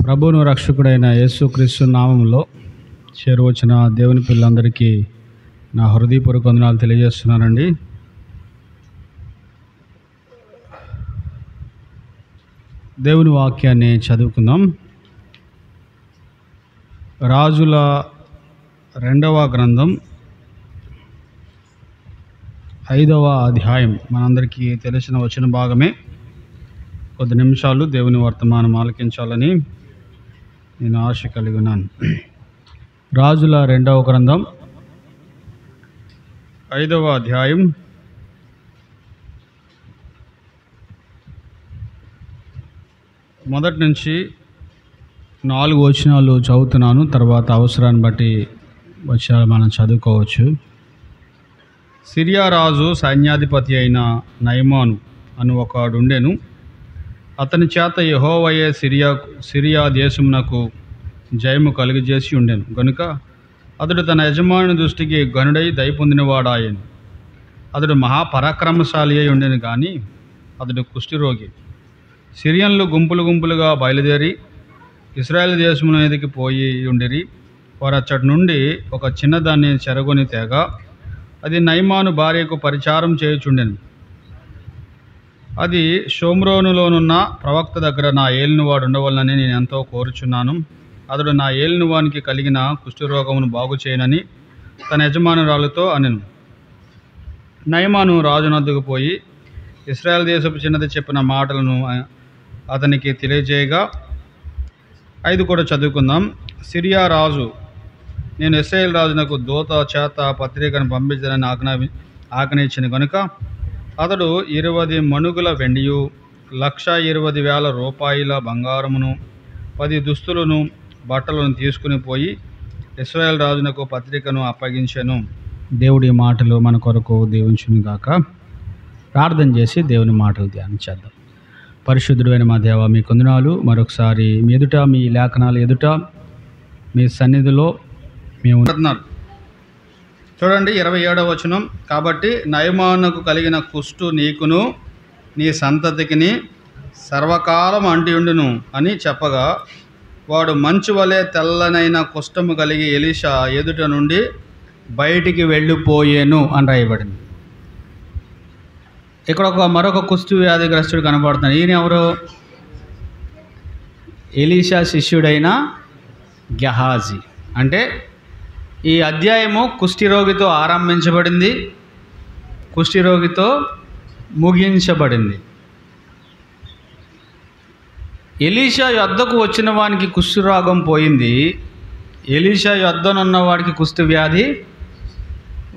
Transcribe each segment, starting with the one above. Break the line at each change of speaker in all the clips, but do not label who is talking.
ప్రభువును రక్షకుడైన యేసుక్రీస్తు నామములో చేరువచ్చిన దేవుని పిల్లలందరికీ నా హృదయపూర్వక వందనాలు తెలియజేస్తున్నానండి. దేవుని వాక్యాన్ని చదువుకుందాం. రాజుల 2వ గ్రంథం 5వ అధ్యాయం మనందరికీ తెలిసిన వచన భాగమే. కొద్ది నిమిషాలు దేవుని వర్తమానం ఆలకించాలని నేను ఆశ కలిగి ఉన్నాను. రాజుల 2వ గ్రంథం 5వ అధ్యాయం మొదటి నుంచి 4 వచనాలు చదువుతున్నాను. తర్వాత అవసరాన్ని బట్టి వచనాలు మనం చదువుకోవచ్చు. సిరియా రాజు సైన్యాధిపతి అయిన నయమాను అను ఒకడుండెను. అతని చేత యెహోవాయే సిరియా దేశమునకు జయము కలుగజేసి ఉండెను గనుక అతడు తన యజమాని దృష్టికి గనుడై దయ పొందినవాడాయను. అతడు మహాపరాక్రమశాలి అయి ఉండెను కానీ అతడు కుష్ఠరోగి. సిరియన్లు గుంపులుగా బయలుదేరి ఇశ్రాయేలు దేశము మీదకి పోయి ఉండిరి. వారు అచ్చటి నుండి ఒక చిన్నదాన్ని చెరగొని తేగా అది నయమాను భార్యకు పరిచారం చేయుచుండెను. అది షోమ్రోనులోనున్న ప్రవక్త దగ్గర నా ఏలినవాడు ఉండవలనని నేను ఎంతో కోరుచున్నాను. అతడు నా ఏలినవానికి కలిగిన కుష్ఠరోగమును బాగు చేయనని తన యజమానురాలతో అనెను. నయమాను రాజునొద్దకు పోయి ఇశ్రాయేల్ దేశపు చిన్నది చెప్పిన మాటలను అతనికి తెలియజేయగా 5 కూడా చదువుకుందాం. సిరియా రాజు, నేను ఇశ్రాయేల్ రాజునకు దూత చేత పత్రికను పంపించాలని ఆజ్ఞయించిన కనుక అతడు 20 మణుగుల వెండియు 1,20,000 రూపాయల బంగారమును 10 దుస్తులను బట్టలను తీసుకుని పోయి ఇశ్రాయేల్ రాజునకు పత్రికను అప్పగించెను. దేవుడి మాటలు మన కొరకు దీవించును గాక. ప్రార్థన చేసి దేవుని మాటలు ధ్యానించేద్దాం. పరిశుద్ధుడైన మా దేవ, మీ కొందనాలు మరొకసారి మీ ఎదుట, మీ లేఖనాల ఎదుట, మీ సన్నిధిలో మేము ఉంటున్నారు. చూడండి 27వ వచనం. కాబట్టి నయమానుకు కలిగిన కుష్టు నీకును నీ సంతతికిని సర్వకాలం అంటియుండును అని చెప్పగా వాడు మంచు వలె తెల్లనైన కుష్ఠము కలిగి ఎలీషా ఎదుట నుండి బయటికి వెళ్ళిపోయేను అని రాయబడింది. ఇక్కడ మరొక కుష్టు వ్యాధిగ్రస్తుడు కనబడుతున్నాడు. ఈయన ఎవరు? ఎలీషా శిష్యుడైన గెహాజీ. అంటే ఈ అధ్యాయము కుష్ఠరోగితో ఆరంభించబడింది, కుష్ఠరోగితో ముగించబడింది. ఎలీషా యొద్దకు వచ్చిన వానికి కుష్ఠరోగం పోయింది, ఎలీషా యొద్దనున్న వాడికి కుష్ఠ వ్యాధి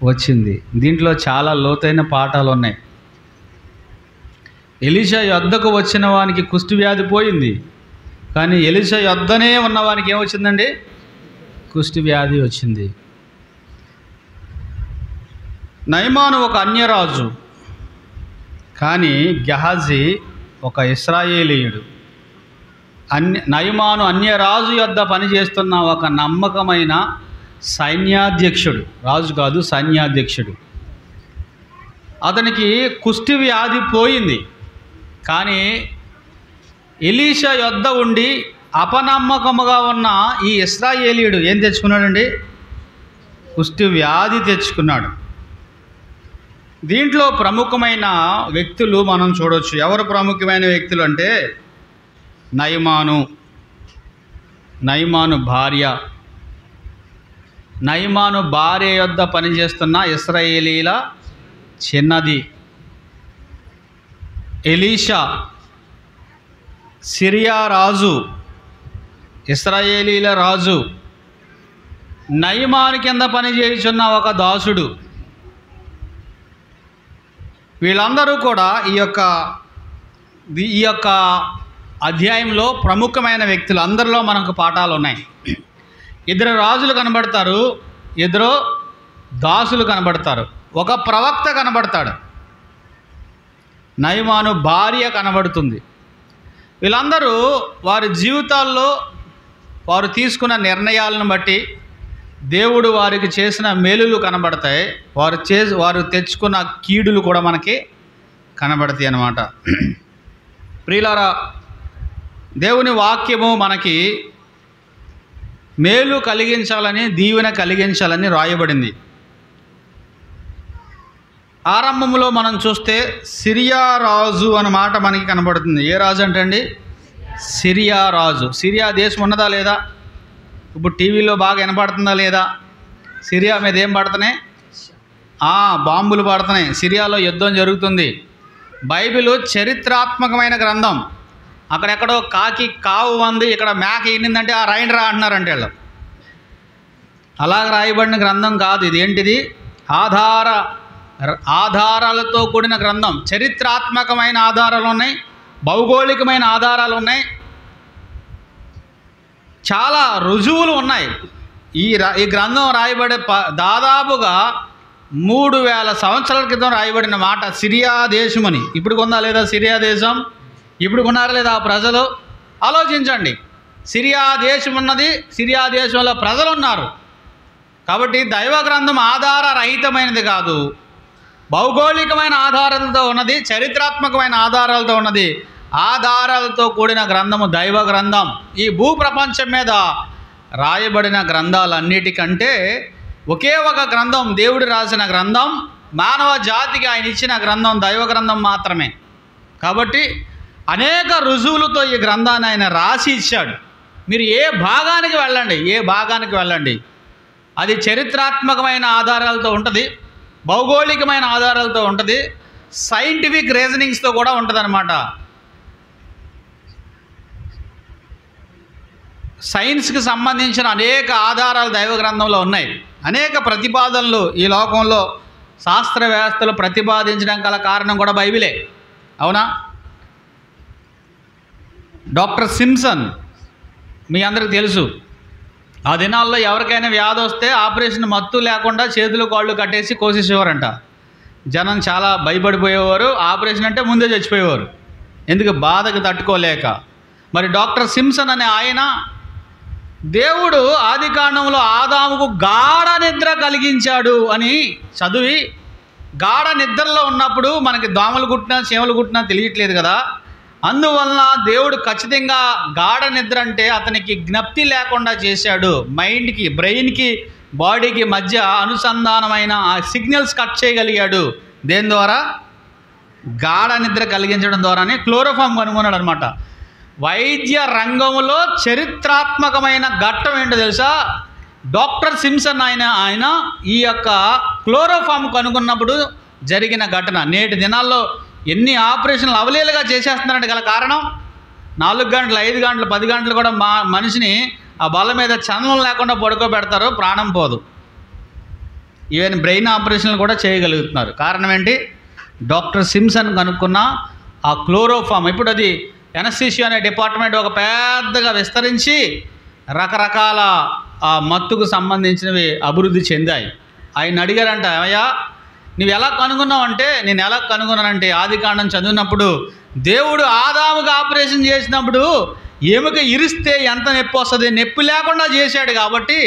వచ్చింది. దీంట్లో చాలా లోతైన పాఠాలు ఉన్నాయి. ఎలీషా యొద్దకు వచ్చిన వానికి కుష్ఠ వ్యాధి పోయింది, కానీ ఎలీషా యొద్దనే ఉన్నవానికి ఏమొచ్చిందండి? కుష్ఠ వ్యాధి వచ్చింది. నయమాను ఒక అన్యరాజు, కానీ గెహాజీ ఒక ఇశ్రాయేలీయుడు. నయమాను అన్యరాజు యొద్ద పనిచేస్తున్న ఒక నమ్మకమైన సైన్యాధ్యక్షుడు, రాజు కాదు సైన్యాధ్యక్షుడు. అతనికి కుష్ఠ వ్యాధి పోయింది, కానీ ఎలీషా యొద్ద ఉండి అపనమ్మకముగా ఉన్న ఈ ఇశ్రాయేలీయుడు ఏం తెచ్చుకున్నాడండి? కుష్ఠ వ్యాధి తెచ్చుకున్నాడు. దీంట్లో ప్రముఖమైన వ్యక్తులు మనం చూడవచ్చు. ఎవరు ప్రముఖమైన వ్యక్తులు అంటే నయమాను భార్య, నయమాను భార్య యొద్ద పనిచేస్తున్న ఇశ్రాయేలీల చిన్నది ఎలీషా, సిరియా రాజు, ఇశ్రాయేలీల రాజు, నయమాను కింద పనిచేయుచున్న ఒక దాసుడు. వీళ్ళందరూ కూడా ఈ యొక్క అధ్యాయంలో ప్రముఖమైన వ్యక్తులు. అందరిలో మనకు పాఠాలు ఉన్నాయి. 2 రాజులు కనబడతారు, 2 దాసులు కనబడతారు, ఒక ప్రవక్త కనబడతాడు, నయమాను భార్య కనబడుతుంది. వీళ్ళందరూ వారి జీవితాల్లో వారు తీసుకున్న నిర్ణయాలను బట్టి దేవుడు వారికి చేసిన మేలులు కనబడతాయి, వారు తెచ్చుకున్న కీడులు కూడా మనకి కనబడతాయి అన్నమాట. ప్రియులారా, దేవుని వాక్యము మనకి మేలు కలిగించాలని, దీవెన కలిగించాలని రాయబడింది. ఆరంభంలో మనం చూస్తే సిరియా రాజు అన్న మాట మనకి కనబడుతుంది. ఏ రాజు అంటండి? సిరియా రాజు. సిరియా దేశం ఉన్నదా లేదా? ఇప్పుడు టీవీలో బాగా వినపడుతుందా లేదా? సిరియా మీద ఏం పడుతున్నాయి? బాంబులు పడుతున్నాయి. సిరియాలో యుద్ధం జరుగుతుంది. బైబిల్ చరిత్రాత్మకమైన గ్రంథం. అక్కడెక్కడో కాకి కావు ఉంది, ఇక్కడ మేక ఈనిందంటే రాయండి రా అంటున్నారంటే వాళ్ళు. అలా రాయబడిన గ్రంథం కాదు ఇది. ఏంటిది? ఆధారాలతో కూడిన గ్రంథం. చరిత్రాత్మకమైన ఆధారాలు ఉన్నాయి, భౌగోళికమైన ఆధారాలు ఉన్నాయి, చాలా రుజువులు ఉన్నాయి. ఈ గ్రంథం రాయబడే దాదాపుగా 3000 సంవత్సరాల క్రితం రాయబడిన మాట సిరియా దేశమని. ఇప్పుడు కొందా లేదా సిరియా దేశం? ఇప్పుడు కొన్నారా లేదా ఆ ప్రజలు? ఆలోచించండి. సిరియా దేశం ఉన్నది, సిరియా దేశంలో ప్రజలు ఉన్నారు. కాబట్టి దైవ గ్రంథం ఆధార రహితమైనది కాదు, భౌగోళికమైన ఆధారాలతో ఉన్నది, చరిత్రాత్మకమైన ఆధారాలతో ఉన్నది. ఆధారాలతో కూడిన గ్రంథము దైవ గ్రంథం. ఈ భూప్రపంచం మీద రాయబడిన గ్రంథాలన్నిటికంటే ఒకే ఒక గ్రంథం, దేవుడు రాసిన గ్రంథం, మానవ జాతికి ఆయన ఇచ్చిన గ్రంథం దైవ గ్రంథం మాత్రమే. కాబట్టి అనేక రుజువులతో ఈ గ్రంథాన్ని ఆయన రాసి ఇచ్చాడు. మీరు ఏ భాగానికి వెళ్ళండి, అది చరిత్రాత్మకమైన ఆధారాలతో ఉంటుంది, భౌగోళికమైన ఆధారాలతో ఉంటుంది, సైంటిఫిక్ రీజనింగ్స్తో కూడా ఉంటుంది అన్నమాట. సైన్స్కి సంబంధించిన అనేక ఆధారాలు దైవ గ్రంథంలో ఉన్నాయి. అనేక ప్రతిపాదనలు ఈ లోకంలో శాస్త్రవేత్తలు ప్రతిపాదించడం గల కారణం కూడా బైబిలే. అవునా? డాక్టర్ సిమ్సన్ మీ అందరికి తెలుసు. ఆ దినాల్లో ఎవరికైనా వ్యాధి వస్తే ఆపరేషన్ మత్తు లేకుండా చేతులు కాళ్ళు కట్టేసి కోసేసేవారంట. జనం చాలా భయపడిపోయేవారు. ఆపరేషన్ అంటే ముందే చచ్చిపోయేవారు, ఎందుకు? బాధకు తట్టుకోలేక. మరి డాక్టర్ సిమ్సన్ అనే ఆయన దేవుడు ఆదికాండంలో ఆదాముకు గాఢ నిద్ర కలిగించాడు అని చదివి, గాఢ నిద్రలో ఉన్నప్పుడు మనకి దోమలు కుట్టినా చీమలు కుట్టినా తెలియట్లేదు కదా. అందువలన దేవుడు ఖచ్చితంగా గాఢ నిద్ర అంటే అతనికి జ్ఞప్తి లేకుండా చేశాడు. మైండ్కి, బ్రెయిన్కి, బాడీకి మధ్య అనుసంధానమైన ఆ సిగ్నల్స్ కట్ చేయగలిగాడు. దేని ద్వారా? గాఢ నిద్ర కలిగించడం ద్వారానే క్లోరోఫామ్ కనుగొన్నాడు అనమాట. వైద్య రంగంలో చరిత్రాత్మకమైన ఘట్టం ఏంటో తెలుసా? డాక్టర్ సిమ్సన్ ఆయన ఈ యొక్క క్లోరోఫామ్ కనుగొన్నప్పుడు జరిగిన ఘటన. నేటి దినాల్లో ఎన్ని ఆపరేషన్లు అవలీలుగా చేసేస్తున్నారంటే గల కారణం 4 గంటలు, 5 గంటలు, 10 గంటలు కూడా మనిషిని ఆ బల్ల మీద చలనం లేకుండా పడుకోబెడతారు, ప్రాణం పోదు. ఈవెన్ బ్రెయిన్ ఆపరేషన్లు కూడా చేయగలుగుతున్నారు. కారణం ఏంటి? డాక్టర్ సిమ్సన్ కనుక్కున్న ఆ క్లోరోఫామ్. ఇప్పుడు అది ఎనస్థీషియా అనే డిపార్ట్మెంట్ ఒక పెద్దగా విస్తరించి రకరకాల ఆ మత్తుకు సంబంధించినవి అభివృద్ధి చెందాయి. ఆయన అడిగారంట, అయ్యా నువ్వు ఎలా కనుగొన్నావు అంటే, నేను ఎలా కనుగొన్నానంటే ఆదికాండం చదివినప్పుడు దేవుడు ఆదాముగా ఆపరేషన్ చేసినప్పుడు ఎముక ఇరిస్తే ఎంత నొప్పి వస్తుంది, నొప్పి లేకుండా చేశాడు. కాబట్టి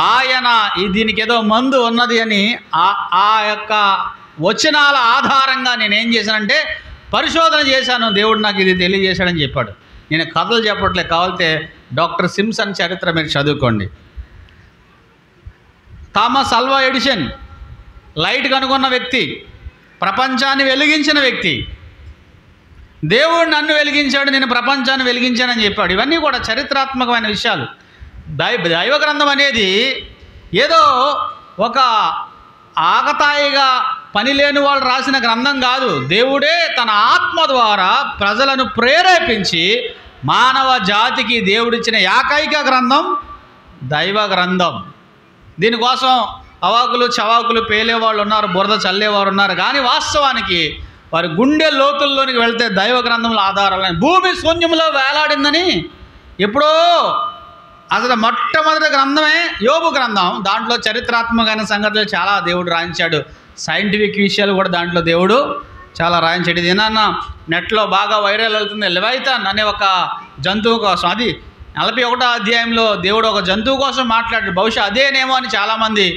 ఆయన దీనికి ఏదో మందు ఉన్నది అని ఆ యొక్క వచనాల ఆధారంగా నేనేం చేశానంటే పరిశోధన చేశాను, దేవుడు నాకు ఇది తెలియజేశాడని చెప్పాడు. నేను కథలు చెప్పట్లేదు, కావాలంటే డాక్టర్ సిమ్సన్ చరిత్ర మీరు చదువుకోండి. థామస్ అల్వా ఎడిసన్ లైట్ కనుగొన్న వ్యక్తి, ప్రపంచాన్ని వెలిగించిన వ్యక్తి. దేవుడు నన్ను వెలిగించాడు, నేను ప్రపంచాన్ని వెలిగించానని చెప్పాడు. ఇవన్నీ కూడా చరిత్రాత్మకమైన విషయాలు. దైవ గ్రంథం అనేది ఏదో ఒక ఆకతాయిగా పని లేని వాళ్ళు రాసిన గ్రంథం కాదు. దేవుడే తన ఆత్మ ద్వారా ప్రజలను ప్రేరేపించి మానవ జాతికి దేవుడిచ్చిన ఏకైక గ్రంథం దైవ గ్రంథం. దీనికోసం అవాకులు చవాకులు పేలేవాళ్ళు ఉన్నారు, బురద చల్లేవారు ఉన్నారు. కానీ వాస్తవానికి వారి గుండె లోతుల్లోనికి వెళ్తే దైవ గ్రంథంలో ఆధారాలు. భూమి శూన్యంలో వేలాడిందని ఎప్పుడో అసలు మొట్టమొదటి గ్రంథమే యోబు గ్రంథం. దాంట్లో చరిత్రాత్మకమైన సంగతులు చాలా దేవుడు రాయించాడు. సైంటిఫిక్ విషయాలు కూడా దాంట్లో దేవుడు చాలా రాయించాడు. ఇది ఏమన్నా నెట్లో బాగా వైరల్ అవుతుంది. లెవైథాన్ అనే ఒక జంతువు కోసం, అది 41వ అధ్యాయంలో దేవుడు ఒక జంతువు కోసం మాట్లాడాడు. బహుశా అదేనేమో అని చాలామంది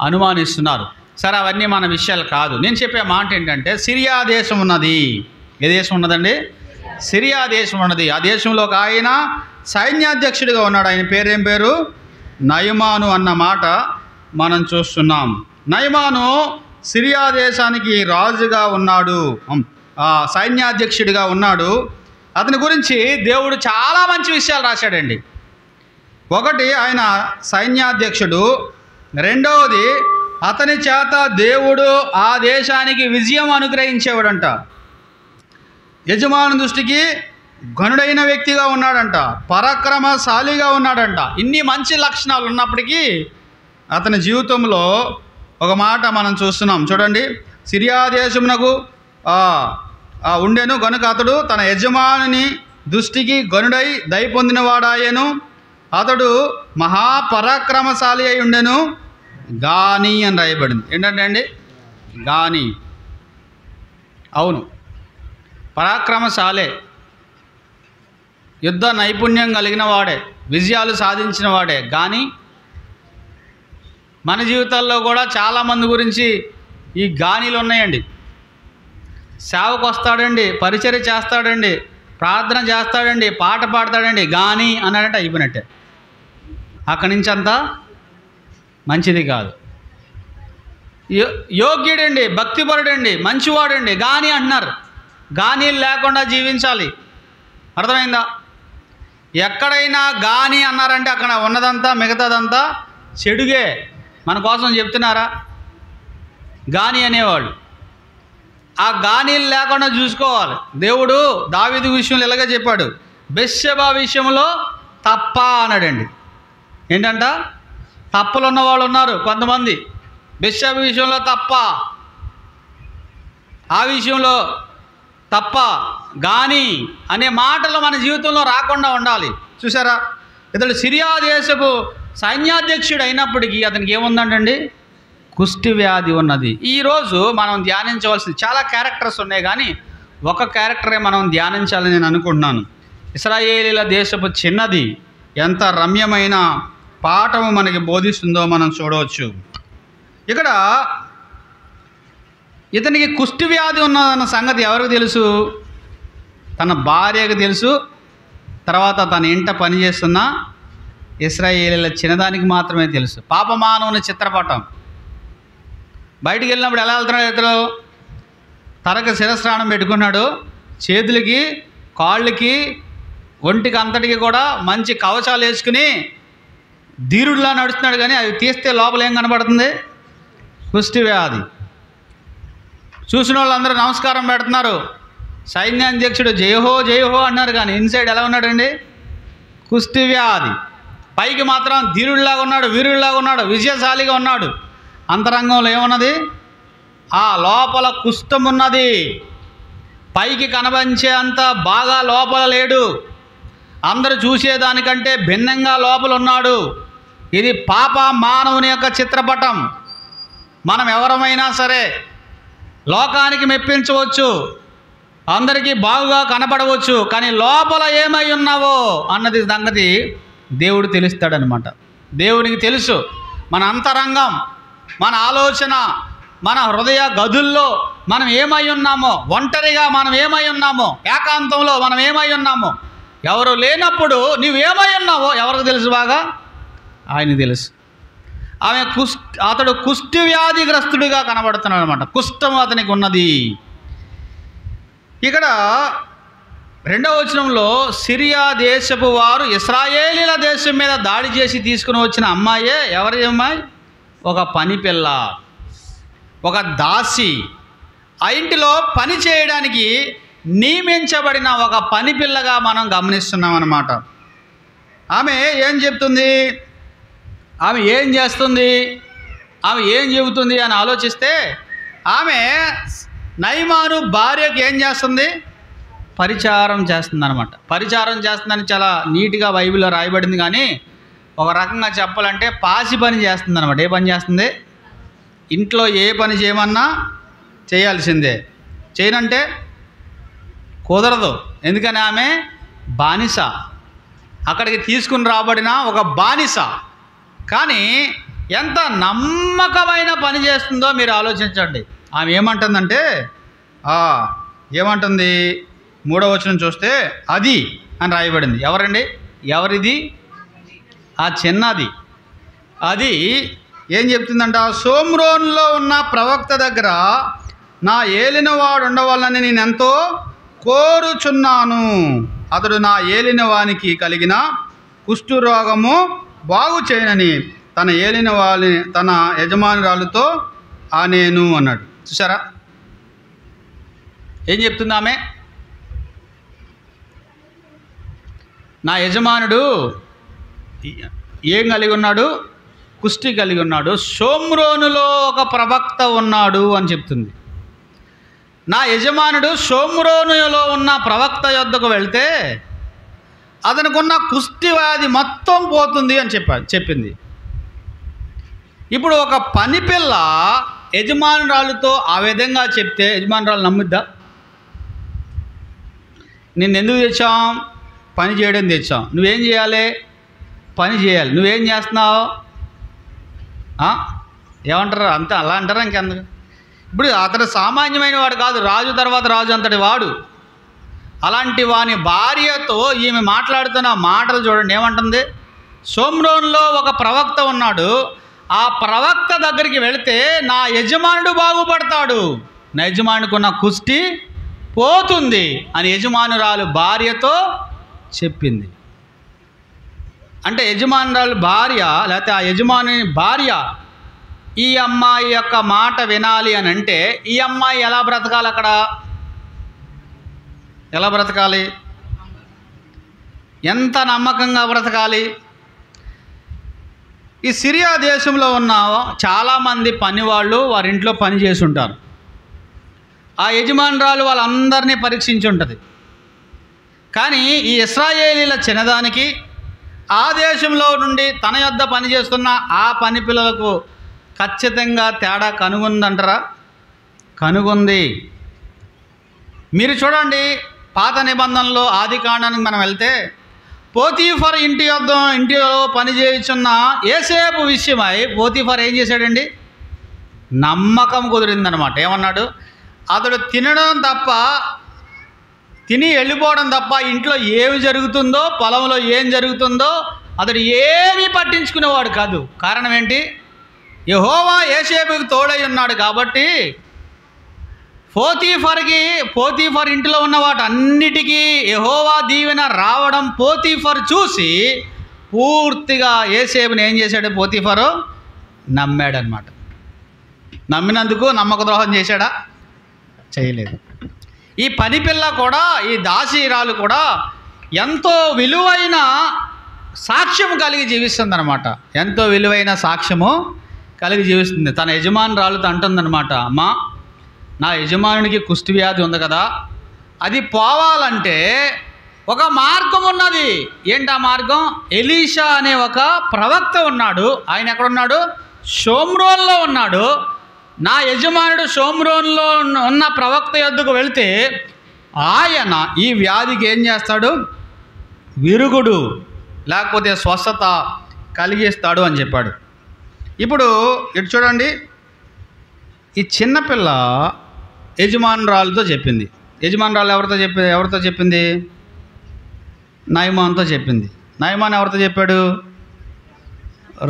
అనుమానిస్తున్నారు. సరే, అవన్నీ మన విషయాలు కాదు. నేను చెప్పే మాట ఏంటంటే సిరియా దేశం ఉన్నది. ఏ దేశం ఉన్నదండి? సిరియా దేశం ఉన్నది. ఆ దేశంలో ఒక ఆయన సైన్యాధ్యక్షుడిగా ఉన్నాడు. ఆయన పేరేం పేరు? నయమాను అన్న మాట మనం చూస్తున్నాం. నయమాను సిరియా దేశానికి రాజుగా ఉన్నాడు, సైన్యాధ్యక్షుడిగా ఉన్నాడు. అతని గురించి దేవుడు చాలా మంచి విషయాలు రాశాడండి. ఒకటి, ఆయన సైన్యాధ్యక్షుడు. రెండవది, అతని చేత దేవుడు ఆ దేశానికి విజయం అనుగ్రహించేవాడంట. యజమాని దృష్టికి ఘనుడైన వ్యక్తిగా ఉన్నాడంట, పరాక్రమశాలిగా ఉన్నాడంట. ఇన్ని మంచి లక్షణాలు ఉన్నప్పటికీ అతని జీవితంలో ఒక మాట మనం చూస్తున్నాం. చూడండి, సిరియా దేశమునకు ఉండెను గనుక అతడు తన యజమాని దృష్టికి గనుడై దయ పొందినవాడాయను. అతడు మహాపరాక్రమశాలి అయి ఉండెను గాని అని రాయబడింది. ఏంటంటే అండి, గాని. అవును, పరాక్రమశాలే, యుద్ధ నైపుణ్యం కలిగిన వాడే, విజయాలు సాధించిన వాడే. కానీ మన జీవితాల్లో కూడా చాలామంది గురించి ఈ గానీలు ఉన్నాయండి. సేవకు వస్తాడండి, పరిచర్య చేస్తాడండి, ప్రార్థన చేస్తాడండి, పాట పాడతాడండి, గాని అన్నాడంటే అయిపోయినట్టే. అక్కడి నుంచి అంతా మంచిది కాదు. యోగ్యుడండి, భక్తిపరుడండి, మంచివాడండి, గాని అంటున్నారు. గానీలు లేకుండా జీవించాలి. అర్థమైందా? ఎక్కడైనా గాని అన్నారంటే అక్కడ ఉన్నదంతా మిగతాదంతా చెడుగే. మన కోసం చెప్తున్నారా? గాని అనేవాళ్ళు. ఆ గానీలు లేకుండా చూసుకోవాలి. దేవుడు దావీదు విషయంలో ఇలాగే చెప్పాడు, బెత్షెబా విషయంలో తప్ప అన్నాడండి. ఏంటంట? తప్పులు ఉన్న వాళ్ళు ఉన్నారు కొంతమంది. బెత్షెబా విషయంలో తప్ప, ఆ విషయంలో తప్ప, గాని అనే మాటలు మన జీవితంలో రాకుండా ఉండాలి. చూసారా, ఇతడు సిరియా దేశపు సైన్యాధ్యక్షుడు అయినప్పటికీ అతనికి ఏముందంటండి? కుష్టి వ్యాధి ఉన్నది. ఈరోజు మనం ధ్యానించవలసిన చాలా క్యారెక్టర్స్ ఉన్నాయి, కానీ ఒక క్యారెక్టరే మనం ధ్యానించాలని నేను అనుకుంటున్నాను. ఇశ్రాయేలీల దేశపు చిన్నది ఎంత రమ్యమైన పాఠము మనకి బోధిస్తుందో మనం చూడవచ్చు. ఇక్కడ ఇతనికి కుష్టి వ్యాధి ఉన్నదన్న సంగతి ఎవరికి తెలుసు? తన భార్యకు తెలుసు, తర్వాత తన ఇంట పనిచేస్తున్న ఇశ్రాయేలీల చిన్నదానికి మాత్రమే తెలుసు. పాపమానవుని చిత్రపటం. బయటికి వెళ్ళినప్పుడు ఎలా వెళ్తున్నాడు? ఇతడు తలకు శిరస్నానం పెట్టుకున్నాడు, చేతులకి కాళ్ళకి ఒంటికి అంతటికి కూడా మంచి కవచాలు వేసుకుని ధీరుడిలా నడుస్తున్నాడు. కానీ అవి తీస్తే లోపల ఏం కనబడుతుంది? కుష్టి వ్యాధి. చూసిన వాళ్ళందరూ నమస్కారం పెడుతున్నారు, సైన్యాధ్యక్షుడు జయహో జయహో అన్నారు. కానీ ఇన్సైడ్ ఎలా ఉన్నాడండి? కుష్టి వ్యాధి. పైకి మాత్రం ధీరుడిలాగా ఉన్నాడు, వీరుడిలాగా ఉన్నాడు, విజయశాలిగా ఉన్నాడు. అంతరంగంలో ఏమున్నది? ఆ లోపల కుష్ఠం ఉన్నది. పైకి కనబరించే అంత బాగా లోపల లేడు. అందరూ చూసేదానికంటే భిన్నంగా లోపల ఉన్నాడు. ఇది పాప మానవుని యొక్క చిత్రపటం. మనం ఎవరమైనా సరే లోకానికి మెప్పించవచ్చు, అందరికీ బాగుగా కనపడవచ్చు, కానీ లోపల ఏమై ఉన్నావో అన్నది సంగతి దేవుడు తెలుస్తాడనమాట. దేవునికి తెలుసు మన అంతరంగం, మన ఆలోచన, మన హృదయ గదుల్లో మనం ఏమై ఉన్నామో, ఒంటరిగా మనం ఏమై ఉన్నామో, ఏకాంతంలో మనం ఏమై ఉన్నామో, ఎవరు లేనప్పుడు నువ్వేమై ఉన్నావో ఎవరికి తెలుసు? బాగా ఆయనకు తెలుసు. అతడు కుష్టి వ్యాధిగ్రస్తుడిగా కనబడుతున్నాడు అనమాట. కుష్ఠం అతనికి ఉన్నది. ఇక్కడ 2వ వచనంలో సిరియా దేశపు వారు ఇశ్రాయేలీల దేశం మీద దాడి చేసి తీసుకుని వచ్చిన అమ్మాయే. ఎవరి అమ్మాయి? ఒక పని పిల్ల, ఒక దాసి. ఆ ఇంటిలో పని చేయడానికి నియమించబడిన ఒక పని పిల్లగా మనం గమనిస్తున్నాం అన్నమాట. ఆమె ఏం చెప్తుంది, ఆమె ఏం చేస్తుంది, ఆమె ఏం చెబుతుంది అని ఆలోచిస్తే, ఆమె నయమాను భార్యకు ఏం చేస్తుంది? పరిచారం చేస్తుంది అనమాట. పరిచారం చేస్తుందని చాలా నీట్గా బైబిల్లో రాయబడింది. కానీ ఒక రకంగా చెప్పాలంటే పాసి పని చేస్తుంది అనమాట. ఏ పని చేస్తుంది? ఇంట్లో ఏ పని చేయమన్నా చేయాల్సిందే. చేయనంటే కుదరదు. ఎందుకని? ఆమె బానిస, అక్కడికి తీసుకుని రాబడిన ఒక బానిస. కానీ ఎంత నమ్మకమైన పని చేస్తుందో మీరు ఆలోచించండి. ఆమె ఏమంటుందంటే, ఏమంటుంది? 3వ వచనం చూస్తే అది అని రాయబడింది. ఎవరండి? ఎవరిది? ఆ చిన్నది. అది ఏం చెప్తుందంట? షోమ్రోనులో ఉన్న ప్రవక్త దగ్గర నా ఏలినవాడు ఉండవాలని నేను ఎంతో కోరుచున్నాను. అతడు నా ఏలిన వానికి కలిగిన కుష్ఠరోగము బాగు చేయనని తన ఏలిన వాళ్ళని తన యజమానురాలతో నేను అన్నాడు. చూసారా ఏం చెప్తుంది ఆమె? నా యజమానుడు ఏం కలిగి ఉన్నాడు? కుష్టి కలిగి ఉన్నాడు. షోమ్రోనులో ఒక ప్రవక్త ఉన్నాడు అని చెప్తుంది. నా యజమానుడు షోమ్రోనులో ఉన్న ప్రవక్త యొద్దకు వెళ్తే అతనుకున్న కుష్టి వ్యాధి మొత్తం పోతుంది అని చెప్పింది. ఇప్పుడు ఒక పని పిల్ల యజమానురాలుతో ఆ విధంగా చెప్తే యజమానురాలు నమ్ముద్దా? నిన్ను ఎందుకు తెచ్చాం? పని చేయడం తెచ్చాం. నువ్వేం చేయాలి? పని చేయాలి. నువ్వేం చేస్తున్నావు? ఏమంటారు? అంతే అలా అంటారా? ఇంకెందుకు? ఇప్పుడు అతడు సామాన్యమైన వాడు కాదు, రాజు తర్వాత రాజు అంతటి వాడు. అలాంటి వాని భార్యతో ఈమె మాట్లాడుతున్న మాటలు చూడండి. ఏమంటుంది? షోమ్రోనులో ఒక ప్రవక్త ఉన్నాడు, ఆ ప్రవక్త దగ్గరికి వెళితే నా యజమానుడు బాగుపడతాడు, నా యజమానుకున్న కుష్టి పోతుంది అని యజమానురాలు భార్యతో చెప్పింది. అంటే యజమానురాలు భార్య లేకపోతే ఆ యజమాని భార్య ఈ అమ్మాయి యొక్క మాట వినాలి అని అంటే ఈ అమ్మాయి ఎలా బ్రతకాలి? అక్కడ ఎలా బ్రతకాలి? ఎంత నమ్మకంగా బ్రతకాలి? ఈ సిరియా దేశంలో ఉన్న చాలామంది పనివాళ్ళు వారింట్లో పని చేసి ఉంటారు. ఆ యజమానురాలు వాళ్ళందరినీ పరీక్షించి ఉంటుంది. కానీ ఈ ఇశ్రాయేలీల చిన్నదానికి ఆ దేశంలో నుండి తన యొద్ద పనిచేస్తున్న ఆ పని పిల్లలకు ఖచ్చితంగా తేడా కనుగొందంటారా? కనుగొంది. మీరు పాత నిబంధనలో ఆది కాండానికి మనం వెళ్తే పోతీఫర్ ఇంటిలో పని చేయుచున్న యోసేపు విషయమై పోతీఫర్ ఏం చేశాడండి? నమ్మకం కుదిరిందనమాట. ఏమన్నాడు? అతడు తిని వెళ్ళిపోవడం తప్ప ఇంట్లో ఏమి జరుగుతుందో పొలంలో ఏం జరుగుతుందో అతడు ఏమీ పట్టించుకునేవాడు కాదు. కారణం ఏంటి? యెహోవా యోసేపుకి తోడై ఉన్నాడు కాబట్టి పోతీఫర్ ఇంటిలో ఉన్న వాటన్నిటికీ యెహోవా దీవెన రావడం పోతీఫర్ చూసి పూర్తిగా యోసేపుని ఏం చేశాడు? పోతీఫరు నమ్మాడనమాట. నమ్మినందుకు నమ్మక ద్రోహం చేశాడా? చేయలేదు. ఈ పని పిల్ల కూడా, ఈ దాసీరాలు కూడా ఎంతో విలువైన సాక్ష్యము కలిగి జీవిస్తుందన్నమాట. ఎంతో విలువైన సాక్ష్యము కలిగి జీవిస్తుంది. తన యజమానురాలుతో అంటుందన్నమాట, అమ్మా నా యజమానునికి కుష్టి వ్యాధి ఉంది కదా, అది పోవాలంటే ఒక మార్గం ఉన్నది. ఏంటి ఆ మార్గం? ఎలీషా అనే ఒక ప్రవక్త ఉన్నాడు. ఆయన ఎక్కడున్నాడు? షోమ్రోన్లో ఉన్నాడు. నా యజమానుడు షోమ్రోన్లో ఉన్న ప్రవక్త యొద్దకు వెళితే ఆయన ఈ వ్యాధికి ఏం చేస్తాడు? విరుగుడు లేకపోతే స్వస్థత కలిగిస్తాడు అని చెప్పాడు. ఇప్పుడు ఇటు చూడండి, ఈ చిన్నపిల్ల యజమానురాలతో చెప్పింది. యజమానురాలు ఎవరితో చెప్పింది? నయమాన్తో చెప్పింది. నయమాన్ ఎవరితో చెప్పాడు?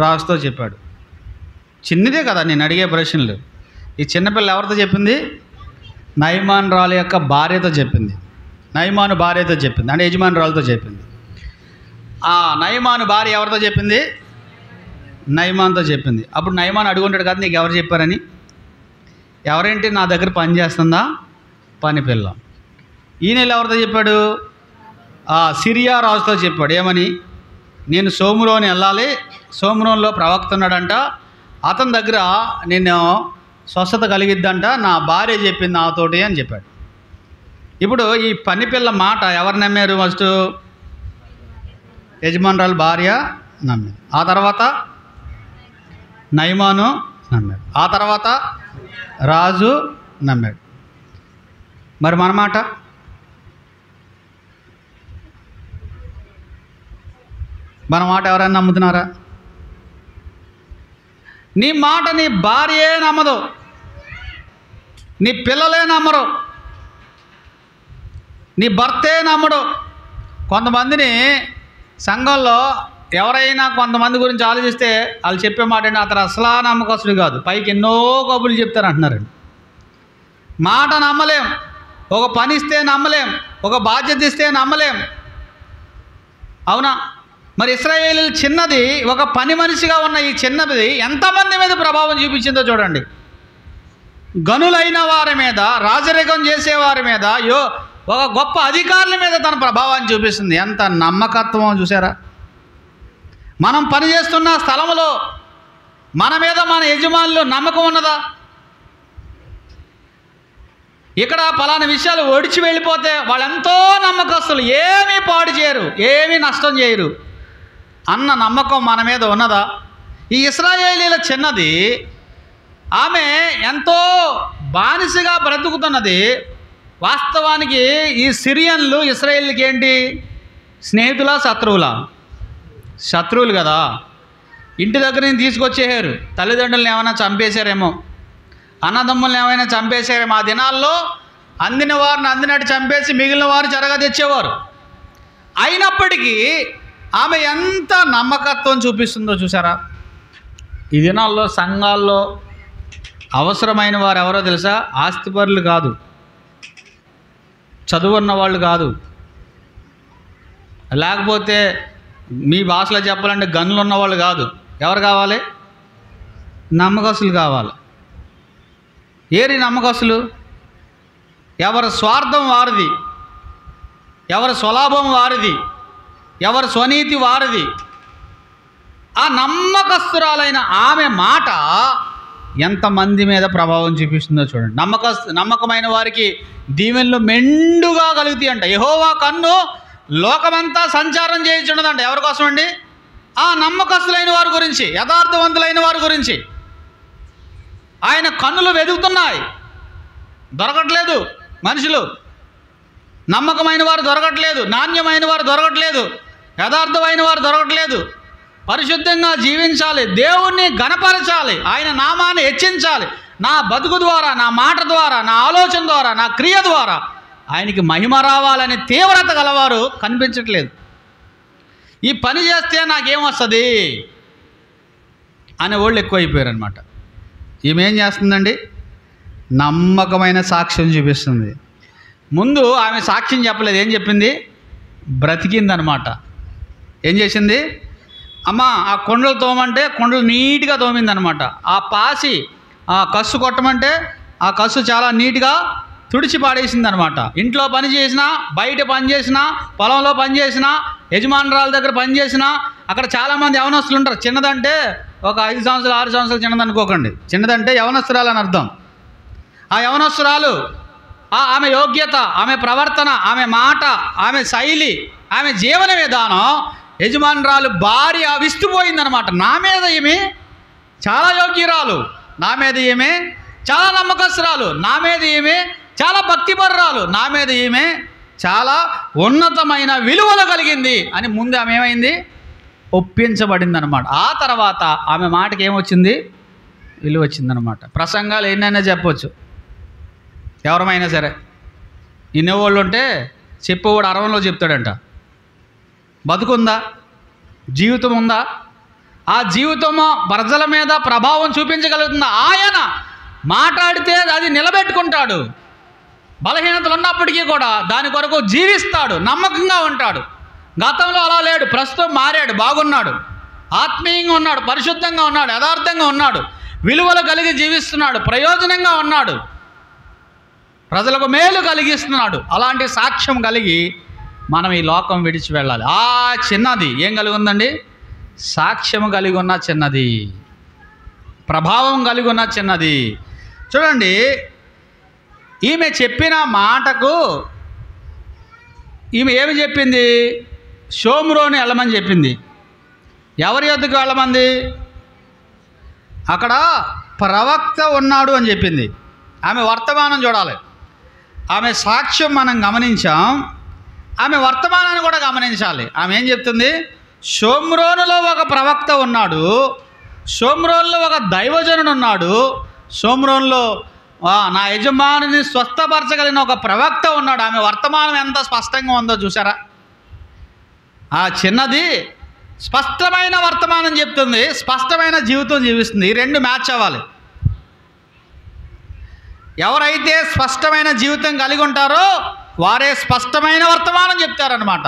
రాజుతో చెప్పాడు. చిన్నదే కదా నేను అడిగే ప్రశ్నలు. ఈ చిన్నపిల్ల ఎవరితో చెప్పింది? నయమానురాలు యొక్క భార్యతో చెప్పింది. నయమాను భార్యతో చెప్పింది, అంటే యజమానురాలతో చెప్పింది. ఆ నయమాను భార్య ఎవరితో చెప్పింది? నయమాన్తో చెప్పింది. అప్పుడు నయమాన్ అడుగుంటాడు కదా, నీకు ఎవరు చెప్పారని. ఎవరేంటి? నా దగ్గర పని చేస్తుందా పని పిల్ల. ఈయన ఎవరితో చెప్పాడు? సిరియా రాజుతో చెప్పాడు. ఏమని? నేను షోమ్రోను వెళ్ళాలి, షోమ్రోన్లో ప్రవక్త ఉన్నాడంట, అతని దగ్గర నేను స్వస్థత కలిగిద్దంట, నా భార్య చెప్పింది నాతోటి అని చెప్పాడు. ఇప్పుడు ఈ పని పిల్ల మాట ఎవరు నమ్మారు? ఫస్ట్ యజమానురాలు భార్య నమ్మింది, ఆ తర్వాత నయమాను నమ్మాడు, ఆ తర్వాత రాజు నమ్మాడు. మరి మన మాట? మన మాట ఎవరైనా నమ్ముతున్నారా? నీ మాట నీ భార్యే నమ్మదు, నీ పిల్లలే నమ్మరు. నీ భర్తే నమ్మడు. కొంతమందిని సంఘంలో ఎవరైనా కొంతమంది గురించి ఆలోచిస్తే వాళ్ళు చెప్పే మాట ఏంటి, అతను అసలా నమ్మకస్తుడు కాదు, పైకి ఎన్నో కబుర్లు చెప్తారు అంటున్నారండి. మాట నమ్మలేం, ఒక పని ఇస్తే నమ్మలేం, ఒక బాధ్యత ఇస్తే నమ్మలేం. అవునా? మరి ఇశ్రాయేలీయులు చిన్నది, ఒక పని మనిషిగా ఉన్న ఈ చిన్నది ఎంతమంది మీద ప్రభావం చూపించిందో చూడండి. గనులైన వారి మీద, రాజరికం చేసేవారి మీద, ఒక గొప్ప అధికారుల మీద తన ప్రభావాన్ని చూపిస్తుంది. ఎంత నమ్మకత్వం చూసారా? మనం పనిచేస్తున్న స్థలంలో మన మీద మన యజమానులు నమ్మకం ఉన్నదా? ఇక్కడ పలానా విషయాలు ఒడిచి వెళ్ళిపోతే వాళ్ళెంతో నమ్మకస్తులు, ఏమీ పాడు చేయరు, ఏమీ నష్టం చేయరు అన్న నమ్మకం మన మీద ఉన్నదా? ఈ ఇశ్రాయేలీయుల చిన్నది, ఆమె ఎంతో బానిసగా బ్రతుకుతున్నది. వాస్తవానికి ఈ సిరియన్లు ఇశ్రాయేలీకి ఏంటి, స్నేహితులా శత్రువులా? శత్రువులు కదా. ఇంటి దగ్గర నుంచి తీసుకొచ్చేసారు. తల్లిదండ్రులను ఏమైనా చంపేశారేమో, అన్నదమ్ములను ఏమైనా చంపేశారేమో. ఆ దినాల్లో అందిన వారిని అందినట్టు చంపేసి మిగిలిన వారు చెరగా తెచ్చేవారు. అయినప్పటికీ ఆమె ఎంత నమ్మకత్వం చూపిస్తుందో చూసారా? ఈ దినాల్లో సంఘాల్లో అవసరమైన వారు ఎవరో తెలుసా? ఆస్తిపరులు కాదు, చదువున్న వాళ్ళు కాదు, లేకపోతే మీ భాషలో చెప్పాలంటే గన్లు ఉన్నవాళ్ళు కాదు. ఎవరు కావాలి? నమ్మకస్తులు కావాలి. ఏరి నమ్మకస్తులు? ఎవరి స్వార్థం వారిది, ఎవరి స్వలాభం వారిది, ఎవరి స్వనీతి వారిది. ఆ నమ్మకస్తురాలైన ఆమె మాట ఎంతమంది మీద ప్రభావం చూపిస్తుందో చూడండి. నమ్మకమైన వారికి దీవెనలు మెండుగా కలుగుతాయి అంట. యెహోవా కన్ను లోకమంతా సంచారం చేయించున్నదంట. ఎవరి కోసం అండి? ఆ నమ్మకస్తులైన వారి గురించి, యథార్థవంతులైన వారి గురించి. ఆయన కన్నులు వెతుకుతున్నాయి, దొరకట్లేదు. మనుషులు నమ్మకమైన వారు దొరకట్లేదు, నాణ్యమైన వారు దొరకట్లేదు, యథార్థమైన వారు దొరకట్లేదు. పరిశుద్ధంగా జీవించాలి, దేవుణ్ణి ఘనపరచాలి, ఆయన నామాన్ని హెచ్చించాలి. నా బతుకు ద్వారా, నా మాట ద్వారా, నా ఆలోచన ద్వారా, నా క్రియ ద్వారా ఆయనకి మహిమ రావాలనే తీవ్రత గలవారు కనిపించట్లేదు. ఈ పని చేస్తే నాకేమొస్తుంది అనే వాళ్ళు ఎక్కువైపోయారు అనమాట. ఈమె ఏం చేస్తుందండి? నమ్మకమైన సాక్ష్యం చూపిస్తుంది. ముందు ఆమె సాక్ష్యం చెప్పలేదు, ఏం చెప్పింది? బ్రతికిందనమాట. ఏం చేసింది? అమ్మ ఆ కొండలు తోమంటే కొండలు నీట్గా తోమిందనమాట. ఆ పాసి ఆ కస్సు కొట్టమంటే ఆ కస్సు చాలా నీట్గా తుడిచి పాడేసింది అనమాట. ఇంట్లో పని చేసినా, బయట పని చేసినా, పొలంలో పని చేసినా, యజమానురాల దగ్గర పని చేసినా, అక్కడ చాలామంది యవనస్తులు ఉంటారు. చిన్నదంటే ఒక 5 సంవత్సరాలు 6 సంవత్సరాలు చిన్నదనుకోకండి, చిన్నదంటే యవనస్తురాలు అని అర్థం. ఆ యవనస్తురాలు ఆమె యోగ్యత, ఆమె ప్రవర్తన, ఆమె మాట, ఆమె శైలి, ఆమె జీవన విధానం యజమానురాలు భార్య విస్తుపోయిందనమాట. నా మీద ఈమె చాలా యోగ్యురాలు, నా మీద ఈమె చాలా నమ్మకస్తురాలు, నా మీద ఈమె చాలా భక్తిపరురాలు, నా మీద ఈమె చాలా ఉన్నతమైన విలువలు కలిగింది అని ముందు ఆమె ఏమైంది? ఒప్పించబడింది అనమాట. ఆ తర్వాత ఆమె మాటకి ఏమొచ్చింది? విలువ వచ్చిందనమాట. ప్రసంగాలు ఎన్నైనా చెప్పవచ్చు, ఎవరమైనా సరే. ఇన్నేవాళ్ళు ఉంటే చెప్పేవాడు 60లో చెప్తాడంట. బతుకుందా? జీవితం ఉందా? ఆ జీవితము ప్రజల మీద ప్రభావం చూపించగలుగుతుందా? ఆయన మాట్లాడితే అది నిలబెట్టుకుంటాడు. బలహీనతలు ఉన్నప్పటికీ కూడా దాని కొరకు జీవిస్తాడు, నమ్మకంగా ఉంటాడు. గతంలో అలా లేడు, ప్రస్తుతం మారాడు, బాగున్నాడు, ఆత్మీయంగా ఉన్నాడు, పరిశుద్ధంగా ఉన్నాడు, యథార్థంగా ఉన్నాడు, విలువలు కలిగి జీవిస్తున్నాడు, ప్రయోజనంగా ఉన్నాడు, ప్రజలకు మేలు కలిగిస్తున్నాడు. అలాంటి సాక్ష్యం కలిగి మనం ఈ లోకం విడిచి వెళ్ళాలి. ఆ చిన్నది ఏం కలిగి ఉందండి? సాక్ష్యము కలిగి ఉన్న చిన్నది, ప్రభావం కలిగి ఉన్న చిన్నది. చూడండి, ఈమె చెప్పిన మాటకు ఈమె ఏమి చెప్పింది? షోమ్రోను వెళ్ళమని చెప్పింది. ఎవరి యొద్దకు వెళ్ళమంది? అక్కడ ప్రవక్త ఉన్నాడు అని చెప్పింది. ఆమె వర్తమానం చూడాలి. ఆమె సాక్ష్యం మనం గమనించాం, ఆమె వర్తమానాన్ని కూడా గమనించాలి. ఆమె ఏం చెప్తుంది? షోమ్రోనులో ఒక ప్రవక్త ఉన్నాడు, షోమ్రోన్లో ఒక దైవజనుడు ఉన్నాడు, షోమ్రోన్లో నా యజమానిని స్వస్థపరచగలిగిన ఒక ప్రవక్త ఉన్నాడు. ఆమె వర్తమానం ఎంత స్పష్టంగా ఉందో చూసారా? ఆ చిన్నది స్పష్టమైన వర్తమానం చెప్తుంది, స్పష్టమైన జీవితం జీవిస్తుంది. ఈ రెండు మ్యాచ్ అవ్వాలి. ఎవరైతే స్పష్టమైన జీవితం కలిగి ఉంటారో వారే స్పష్టమైన వర్తమానం చెప్తారనమాట.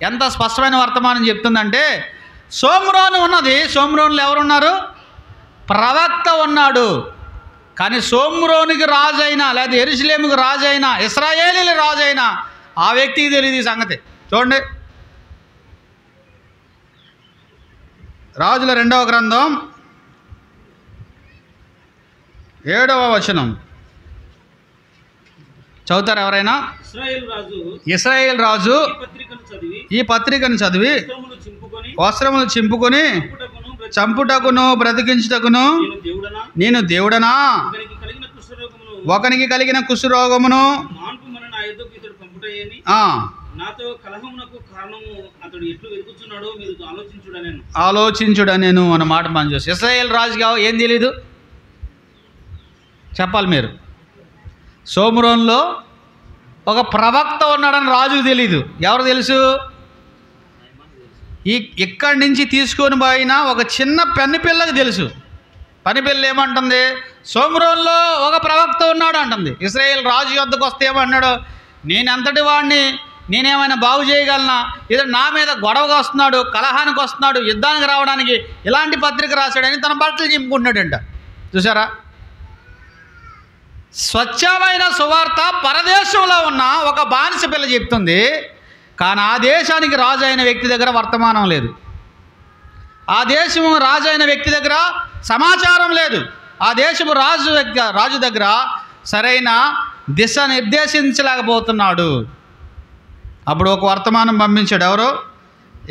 ఎంత స్పష్టమైన వర్తమానం చెప్తుందంటే, షోమ్రోను ఉన్నది. షోమ్రోన్లో ఎవరున్నారు? ప్రవక్త ఉన్నాడు. కానీ షోమ్రోనుకి రాజైనా లేదా యెరూషలేముకి రాజైనా ఇశ్రాయేలీల రాజైనా ఆ వ్యక్తికి తెలియదు ఈ సంగతి. చూడండి, రాజుల 2వ గ్రంథం 7వ వచనం చదువుతారు ఎవరైనా? ఇశ్రాయేల్ రాజు ఈ పత్రికను చదివి వస్త్రములు చింపుకొని చంపుటకును బ్రతికించుటకును నేను దేవుడనా? ఒకనికి కలిగిన కుష్ఠరోగమును ఆలోచించుడనేను అన్నమాట. మనం చూసి ఇశ్రాయేల్ రాజుగా ఏం తెలీదు చెప్పాలి మీరు? షోమ్రోన్లో ఒక ప్రవక్త ఉన్నాడని రాజుకు తెలీదు. ఎవరు తెలుసు? ఇక్కడి నుంచి తీసుకొని పోయిన ఒక చిన్న పని పిల్లకి తెలుసు. పని పిల్ల ఏమంటుంది? షోమ్రోన్లో ఒక ప్రవక్త ఉన్నాడు అంటుంది. ఇశ్రాయేల్ రాజు యొద్దకు వస్తే ఏమన్నాడు? నేను ఎంతటి వాడిని, నేనేమైనా బాగు చేయగలనా? ఏదో నా మీద గొడవగా వస్తున్నాడు, కలహానికి వస్తున్నాడు, యుద్ధానికి రావడానికి ఇలాంటి పత్రిక రాశాడని తన బట్టలు చింపుకుంటున్నాడంట. చూసారా? స్వచ్ఛమైన సువార్త పరదేశంలో ఉన్న ఒక బానిస పిల్ల చెప్తుంది. కానీ ఆ దేశానికి రాజు అయిన వ్యక్తి దగ్గర వర్తమానం లేదు. ఆ దేశము రాజు అయిన వ్యక్తి దగ్గర సమాచారం లేదు. ఆ దేశము రాజు దగ్గర సరైన దిశ నిర్దేశించలేకపోతున్నాడు. అప్పుడు ఒక వర్తమానం పంపించాడు. ఎవరు?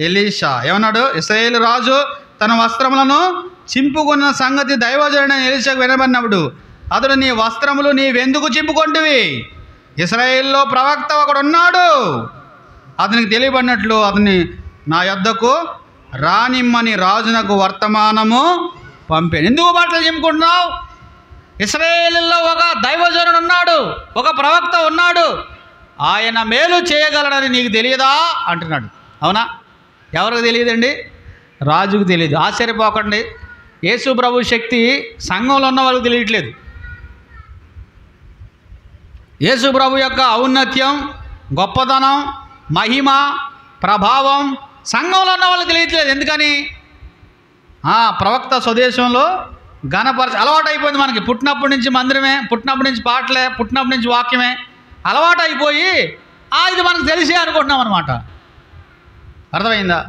ఎలీషా. ఏమన్నాడు? ఇశ్రాయేలు రాజు తన వస్త్రములను చింపుకున్న సంగతి దైవజనుడైన ఎలీషాకు వినబడినప్పుడు అతడు, నీ వస్త్రములు నీవెందుకు చింపుకొంటివి? ఇశ్రాయేల్లో ప్రవక్త ఒకడున్నాడు, అతనికి తెలియబడినట్లు అతన్ని నా యొద్దకు రానిమ్మని రాజునకు వర్తమానము పంపాను. ఎందుకు బట్టలు చింపుకుంటున్నావు? ఇశ్రాయేలులో ఒక దైవజనుడు ఉన్నాడు, ఒక ప్రవక్త ఉన్నాడు, ఆయన మేలు చేయగలడని నీకు తెలియదా అంటున్నాడు. అవునా? ఎవరికి తెలియదండి? రాజుకు తెలియదు. ఆశ్చర్యపోకండి, యేసు ప్రభు శక్తి సంఘంలో ఉన్న వాళ్ళకి తెలియట్లేదు. యేసు ప్రభు యొక్క ఔన్నత్యం, గొప్పతనం, మహిమ, ప్రభావం సంఘంలో ఉన్న వాళ్ళకి తెలియట్లేదు. ఎందుకని? ప్రవక్త స్వదేశంలో అలవాటు అయిపోయింది మనకి. పుట్టినప్పటి నుంచి మందిరమే, పుట్టినప్పటి నుంచి పాటలే, పుట్టినప్పటి నుంచి వాక్యమే అలవాటు అయిపోయి ఇది మనకు తెలిసే అనుకుంటున్నాం అనమాట. అర్థమైందా?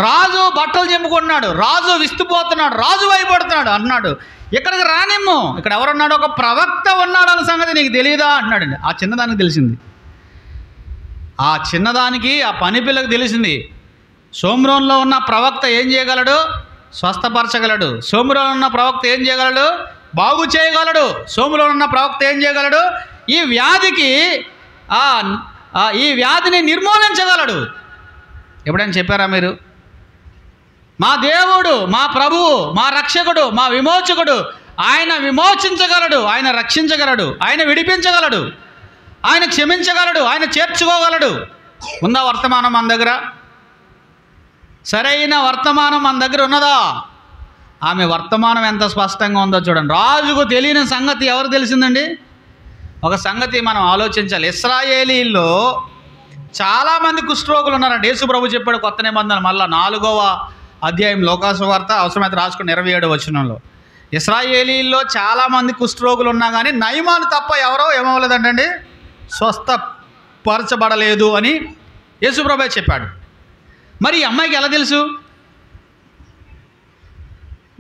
రాజు బట్టలు చింపుకుంటున్నాడు, రాజు విస్తుపోతున్నాడు, రాజు భయపడుతున్నాడు అన్నాడు. ఇక్కడికి రానిమ్ము, ఇక్కడ ఎవరున్నాడు? ఒక ప్రవక్త ఉన్నాడు అన్న సంగతి నీకు తెలియదా అంటున్నాడండి. ఆ చిన్నదానికి తెలిసింది. ఆ చిన్నదానికి, ఆ పని పిల్లకి తెలిసింది. షోమ్రోన్లో ఉన్న ప్రవక్త ఏం చేయగలడు? స్వస్థపరచగలడు. షోమ్రోన్లో ఉన్న ప్రవక్త ఏం చేయగలడు? బాగు చేయగలడు. షోమ్రోన్లో ఉన్న ప్రవక్త ఏం చేయగలడు? ఈ వ్యాధిని నిర్మూలించగలడు. ఎప్పుడైనా చెప్పారా మీరు? మా దేవుడు, మా ప్రభువు, మా రక్షకుడు, మా విమోచకుడు, ఆయన విమోచించగలడు, ఆయన రక్షించగలడు, ఆయన విడిపించగలడు, ఆయన క్షమించగలడు, ఆయన చేర్చుకోగలడు. ఉందా వర్తమానం మన దగ్గర? సరైన వర్తమానం మన దగ్గర ఉన్నదా? ఆమె వర్తమానం ఎంత స్పష్టంగా ఉందో చూడండి. రాజుకు తెలియని సంగతి ఎవరు తెలిసిందండి? ఒక సంగతి మనం ఆలోచించాలి. ఇశ్రాయేలీల్లో చాలామంది కుష్ఠరోగులు ఉన్నారంట. యేసు ప్రభు చెప్పాడు కొత్త నిబంధన మళ్ళీ 4వ అధ్యాయం లోకాసు వార్త, అవసరమైతే రాసుకుని 27వ వచనంలో, ఇశ్రాయేలీల్లో చాలామంది కుష్ఠరోగులు ఉన్నా కానీ నయమాను తప్ప ఎవరో ఏమవ్వలేదంటండి, స్వస్థపరచబడలేదు అని యేసు ప్రభు చెప్పాడు. మరి ఈ అమ్మాయికి ఎలా తెలుసు?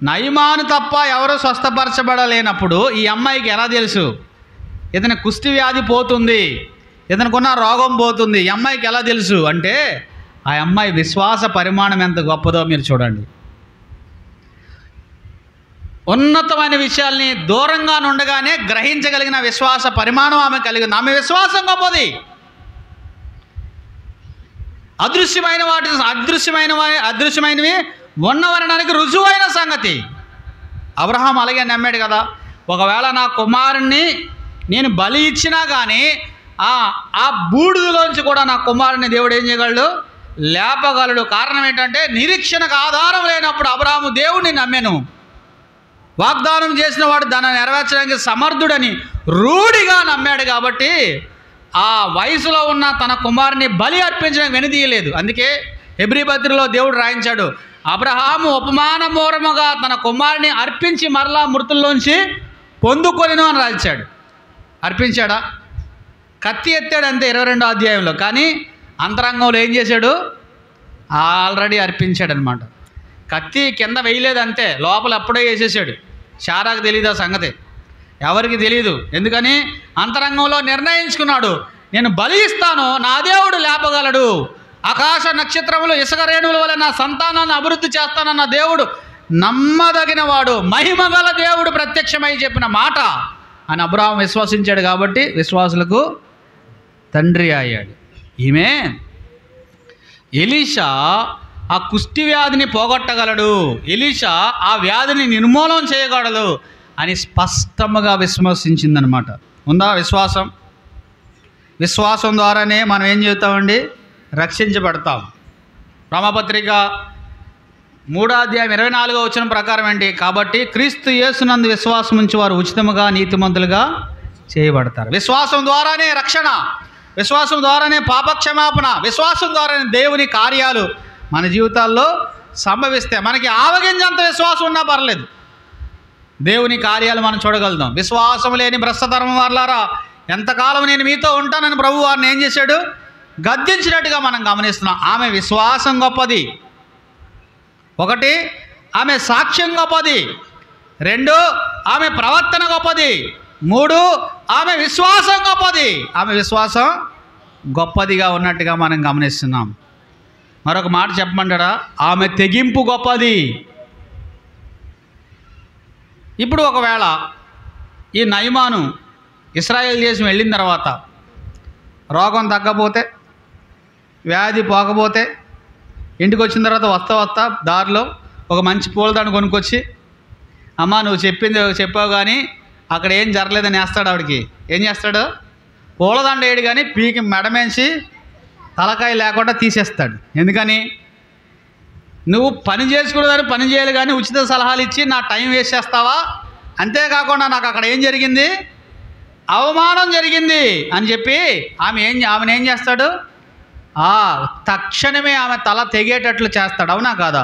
నయమాను తప్ప ఎవరో స్వస్థపరచబడలేనప్పుడు ఈ అమ్మాయికి ఎలా తెలుసు ఇతని కుష్టి వ్యాధి పోతుంది, ఇతనుకున్న రోగం పోతుంది? ఈ అమ్మాయికి ఎలా తెలుసు అంటే, ఆ అమ్మాయి విశ్వాస పరిమాణం ఎంత గొప్పదో మీరు చూడండి. ఉన్నతమైన విషయాల్ని దూరంగా నుండగానే గ్రహించగలిగిన విశ్వాస పరిమాణం ఆమె కలిగింది. ఆమె విశ్వాసం గొప్పది. అదృశ్యమైనవి ఉన్నవనడానికి రుజువైన సంగతి. అబ్రహాం అలాగే నమ్మాడు కదా. ఒకవేళ నా కుమారుణ్ణి నేను బలి ఇచ్చినా కానీ ఆ బూడిదలోంచి కూడా నా కుమారుని దేవుడు ఏం చేయగలడు? లేపగలడు. కారణం ఏంటంటే నిరీక్షణకు ఆధారం లేనప్పుడు అబ్రాహాము దేవుడిని నమ్మెను. వాగ్దానం చేసిన వాడు దాన్ని నెరవేర్చడానికి సమర్థుడని రూఢిగా నమ్మాడు. కాబట్టి ఆ వయసులో ఉన్న తన కుమారుని బలి అర్పించడానికి వెనుదీయలేదు. అందుకే హెబ్రీ పత్రికలో దేవుడు రాయించాడు, అబ్రహాము ఉపమానమూలముగా తన కుమారుని అర్పించి మరలా మృతుల్లోంచి పొందుకొనెను అని రాయించాడు. అర్పించాడా? కత్తి ఎత్తాడు అంతే 22వ అధ్యాయంలో. కానీ అంతరంగంలో ఏం చేశాడు? ఆల్రెడీ అర్పించాడు అనమాట. కత్తి కింద వేయలేదు అంతే, లోపల అప్పుడే వేసేసాడు. శారాకు తెలియదు ఆ సంగతి, ఎవరికి తెలియదు. ఎందుకని? అంతరంగంలో నిర్ణయించుకున్నాడు, నేను బలి ఇస్తాను, నా దేవుడు లేపగలడు. ఆకాశ నక్షత్రములు ఇసుక రేణువుల వల్ల నా సంతానాన్ని అభివృద్ధి చేస్తానన్న దేవుడు నమ్మదగిన వాడు, మహిమగల దేవుడు ప్రత్యక్షమై చెప్పిన మాట అని అబ్రాహాం విశ్వసించాడు. కాబట్టి విశ్వాసులకు తండ్రి అయ్యాడు. ఈమె ఎలీషా ఆ కుష్టి వ్యాధిని పోగొట్టగలడు, ఎలీషా ఆ వ్యాధిని నిర్మూలన చేయగలడు అని స్పష్టంగా విశ్వసించిందనమాట. ఉందా విశ్వాసం? విశ్వాసం ద్వారానే మనం ఏం చేస్తామండి? రక్షించబడతాం. రోమాపత్రిక 3వ అధ్యాయం 24వ వచనం ప్రకారం ఏంటి? కాబట్టి క్రీస్తు యేసునందు విశ్వాసం ఉంచి వారు ఉచితముగా నీతిమంతులుగా చేయబడతారు. విశ్వాసం ద్వారానే రక్షణ, విశ్వాసం ద్వారానే పాపక్షమాపణ, విశ్వాసం ద్వారానే దేవుని కార్యాలు మన జీవితాల్లో సంభవిస్తే. మనకి ఆవగింజంత విశ్వాసం ఉన్నా పర్లేదు, దేవుని కార్యాలు మనం చూడగలుగుతాం. విశ్వాసం లేని భ్రష్టతరం వారులారా, ఎంతకాలం నేను మీతో ఉంటానని ప్రభు వారిని ఏం చేశాడు? గద్దించినట్టుగా మనం గమనిస్తున్నాం. ఆమె విశ్వాసం గొప్పది. 1, ఆమె సాక్ష్యం గొప్పది. 2, ఆమె ప్రవర్తన గొప్పది. 3, ఆమె విశ్వాసం గొప్పది. ఆమె విశ్వాసం గొప్పదిగా ఉన్నట్టుగా మనం గమనిస్తున్నాం. మరొక మాట చెప్పమంటారా? ఆమె తెగింపు గొప్పది. ఇప్పుడు ఒకవేళ ఈ నయమాను ఇశ్రాయేల్ దేశం వెళ్ళిన తర్వాత రోగం తగ్గపోతే, వ్యాధి పోకపోతే, ఇంటికి వచ్చిన తర్వాత వస్తా దారిలో ఒక మంచి పూలదండ కొనుక్కొచ్చి, అమ్మ నువ్వు చెప్పావు కానీ అక్కడ ఏం జరగలేదని వేస్తాడు. ఆవిడకి ఏం చేస్తాడు? పూలదండ వేయడు కానీ పీకి మెడమేసి తలకాయ లేకుండా తీసేస్తాడు. ఎందుకని? నువ్వు పని చేసుకునేదాన్ని పని చేయాలి కానీ ఉచిత సలహాలు ఇచ్చి నా టైం వేస్ట్ చేస్తావా? అంతేకాకుండా నాకు అక్కడ ఏం జరిగింది? అవమానం జరిగింది అని చెప్పి ఆమెను ఏం చేస్తాడు? తక్షణమే ఆమె తల తెగేటట్లు చేస్తాడు. అవునా కాదా?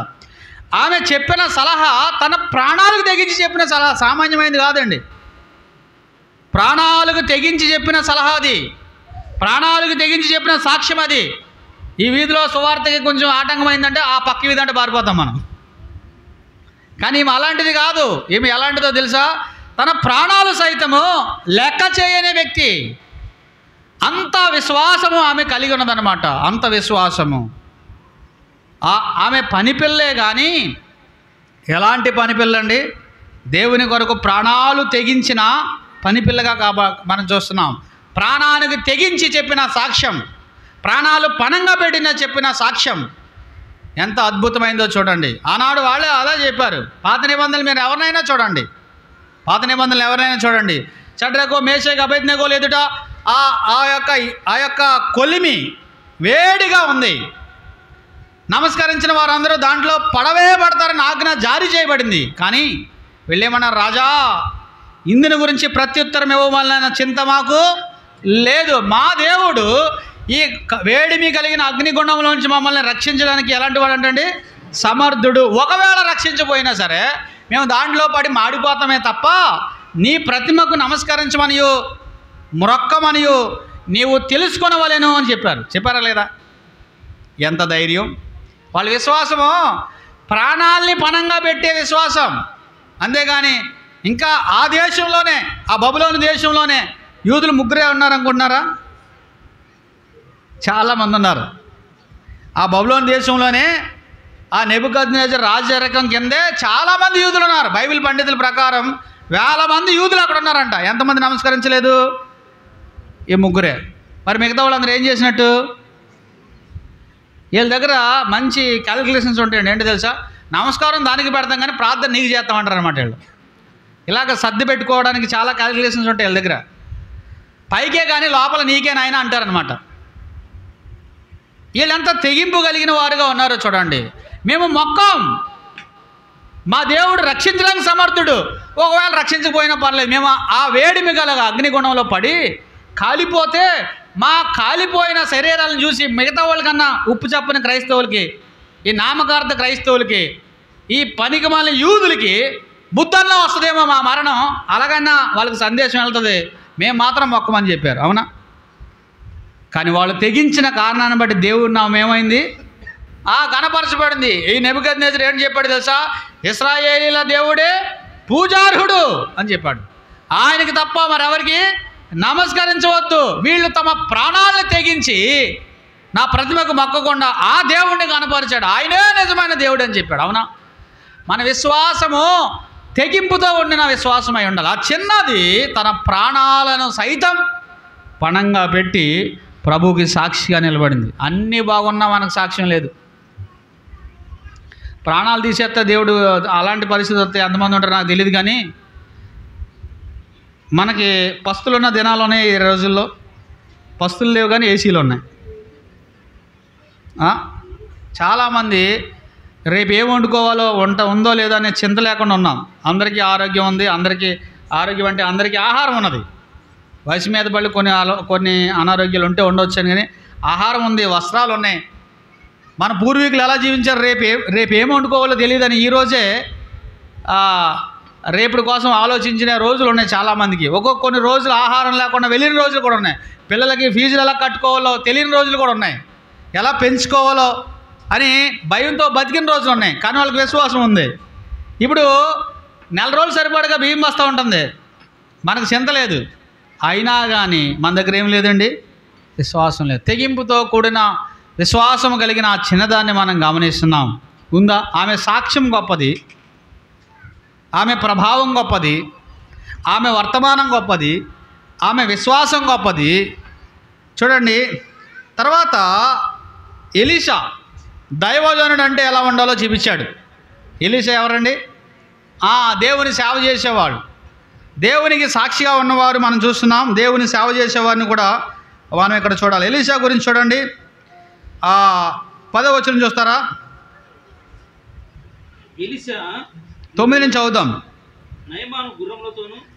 ఆమె చెప్పిన సలహా తన ప్రాణాలకు తెగించి చెప్పిన సలహా సామాన్యమైనది కాదండి. ప్రాణాలకు తెగించి చెప్పిన సలహా అది, ప్రాణాలకు తెగించి చెప్పిన సాక్ష్యం అది. ఈ వీధిలో సువార్తకి కొంచెం ఆటంకమైందంటే ఆ పక్క వీధి అంటే పారిపోతాం మనం. కానీ ఈమె అలాంటిది కాదు. ఈమె ఎలాంటిదో తెలుసా? తన ప్రాణాలు సైతము లెక్క చేయని వ్యక్తి. అంత విశ్వాసము ఆమె కలిగి ఉన్నదన్నమాట. అంత విశ్వాసము. ఆమె పనిపిల్లే కానీ ఎలాంటి పనిపిల్లండి? దేవుని కొరకు ప్రాణాలు తెగించిన పనిపిల్లగా మనం చూస్తున్నాం. ప్రాణానికి తెగించి చెప్పిన సాక్ష్యం, ప్రాణాలు పణంగా పెట్టిన చెప్పిన సాక్ష్యం ఎంత అద్భుతమైందో చూడండి. ఆనాడు వాళ్ళే అలా చెప్పారు. పాత నిబంధనలు మీరు ఎవరినైనా చూడండి, పాత నిబంధనలు ఎవరైనా చూడండి. షడ్రకు మేషకు అబేద్నెగోలు ఎదుట ఆ యొక్క కొలిమి వేడిగా ఉంది. నమస్కరించిన వారందరూ దాంట్లో పడవే పడతారని ఆజ్ఞ జారీ చేయబడింది. కానీ వెళ్ళేమన్నారు? రాజా, ఇందుని గురించి ప్రత్యుత్తరం ఇవ్వవలన చింత మాకు లేదు. మా దేవుడు ఈ వేడిమి కలిగిన అగ్నిగుండంలోంచి మమ్మల్ని రక్షించడానికి ఎలాంటి వాడు అంటండి? సమర్థుడు. ఒకవేళ రక్షించబోయినా సరే మేము దాంట్లో పడి మాడిపోతామే తప్ప నీ ప్రతిమకు నమస్కరించమనియో మ్రొక్కమనియో నీవు తెలుసుకొనవలెను అని చెప్పారా లేదా? ఎంత ధైర్యం! వాళ్ళ విశ్వాసము ప్రాణాల్ని పణంగా పెట్టే విశ్వాసం. అంతేగాని ఇంకా ఆ దేశంలోనే, ఆ బబులోను దేశంలోనే యూదులు 3 ఉన్నారనుకుంటున్నారా? చాలామంది ఉన్నారు. ఆ బబులోను దేశంలోనే ఆ నెబుకద్నెజర్ రాజరకం కిందే చాలామంది యూదులు ఉన్నారు. బైబిల్ పండితుల ప్రకారం 1000 మంది యూదులు అక్కడ ఉన్నారంట. ఎంతమంది నమస్కరించలేదు? ఈ 3. మరి మిగతా వాళ్ళందరూ ఏం చేసినట్టు? వీళ్ళ దగ్గర మంచి క్యాలిక్యులేషన్స్ ఉంటాయండి. ఏంటి తెలుసా? నమస్కారం దానికి పెడతాం కానీ ప్రార్థన నీకు చేస్తామంటారు అనమాట వీళ్ళు.
ఇలాగ సర్ది పెట్టుకోవడానికి చాలా క్యాలిక్యులేషన్స్ ఉంటాయి వీళ్ళ దగ్గర. పైకే కానీ లోపల నీకే నాయన అంటారనమాట. వీళ్ళంతా తెగింపు కలిగిన వారుగా ఉన్నారో చూడండి. మేము మొక్కం, మా దేవుడు రక్షించడానికి సమర్థుడు, ఒకవేళ రక్షించకపోయినా పర్లేదు, మేము ఆ వేడిమి గల అగ్నిగుణంలో పడి కాలిపోతే మా కాలిపోయిన శరీరాలను చూసి మిగతా వాళ్ళకన్నా ఉప్పు చెప్పని క్రైస్తవులకి, ఈ నామకార్థ క్రైస్తవులకి, ఈ పనికిమాలిన యూదులకి బుద్ధన్నా వస్తుందేమో మా మరణం, అలాగన్నా వాళ్ళకి సందేశం వెళ్తుంది, మేము మాత్రం మొక్కమని చెప్పారు. అవునా? కానీ వాళ్ళు తెగించిన కారణాన్ని బట్టి దేవుడి నామం ఏమైంది? గణపరచబడింది. ఈ నెబుకద్నెజరు ఏం చెప్పాడు తెలుసా? ఇశ్రాయేలీల దేవుడే పూజార్హుడు అని చెప్పాడు. ఆయనకి తప్ప మరెవరికి నమస్కరించవద్దు. వీళ్ళు తమ ప్రాణాలను తెగించి నా ప్రతిమకు మొక్కకుండా ఆ దేవుడిని కనపరిచాడు. ఆయనే నిజమైన దేవుడు అని చెప్పాడు. అవునా? మన విశ్వాసము తెగింపుతో ఉండిన విశ్వాసం అయి ఉండాలి. ఆ చిన్నది తన ప్రాణాలను సైతం పణంగా పెట్టి ప్రభువుకి సాక్షిగా నిలబడింది. అన్నీ బాగున్నా మనకు సాక్ష్యం లేదు. ప్రాణాలు తీసేస్తే దేవుడు అలాంటి పరిస్థితి వస్తే ఎంతమంది ఉంటారో నాకు తెలియదు. కానీ మనకి పస్తులు ఉన్న దినాలు ఉన్నాయి. ఈ రోజుల్లో పస్తులు లేవు కానీ ఏసీలు ఉన్నాయి. చాలామంది రేపు ఏం వండుకోవాలో వంట ఉందో లేదో అనే చింత లేకుండా ఉన్నాం. అందరికీ ఆరోగ్యం ఉంది, అందరికీ ఆరోగ్యం అంటే అందరికీ ఆహారం ఉన్నది. వయసు మీద పడి కొన్ని అనారోగ్యాలు ఉంటే ఉండొచ్చాను, కానీ ఆహారం ఉంది, వస్త్రాలు ఉన్నాయి. మన పూర్వీకులు ఎలా జీవించారు, రేపు ఏం వండుకోవాలో తెలియదని ఈరోజే రేపటి కోసం ఆలోచించిన రోజులు ఉన్నాయి చాలామందికి. కొన్ని రోజులు ఆహారం లేకుండా వెళ్ళిన రోజులు కూడా ఉన్నాయి. పిల్లలకి ఫీజులు ఎలా కట్టుకోవాలో తెలియని రోజులు కూడా ఉన్నాయి. ఎలా పెంచుకోవాలో అని భయంతో బతికిన రోజులు ఉన్నాయి. కానీ వాళ్ళకి విశ్వాసం ఉంది. ఇప్పుడు నెల రోజులు సరిపడగా బియ్యం వస్తూ ఉంటుంది, మనకు చింత లేదు. అయినా కానీ మన దగ్గర ఏం లేదండి, విశ్వాసం లేదు. తెగింపుతో కూడిన విశ్వాసం కలిగిన ఆ చిన్నదాన్ని మనం గమనిస్తున్నాం. ఉందా? ఆమె సాక్ష్యం గొప్పది, ఆమె ప్రభావం గొప్పది, ఆమె వర్తమానం గొప్పది, ఆమె విశ్వాసం గొప్పది. చూడండి, తర్వాత ఎలీషా దైవజనుడు అంటే ఎలా ఉండాలో చూపించాడు. ఎలీషా ఎవరండి? దేవుని సేవ చేసేవాడు, దేవునికి సాక్షిగా ఉన్నవారు మనం చూస్తున్నాం. దేవుని సేవ చేసేవారిని కూడా మనం ఇక్కడ చూడాలి. ఎలీషా గురించి చూడండి, 10వ వచనం చూస్తారా? 9 నుంచి చదువుదాం.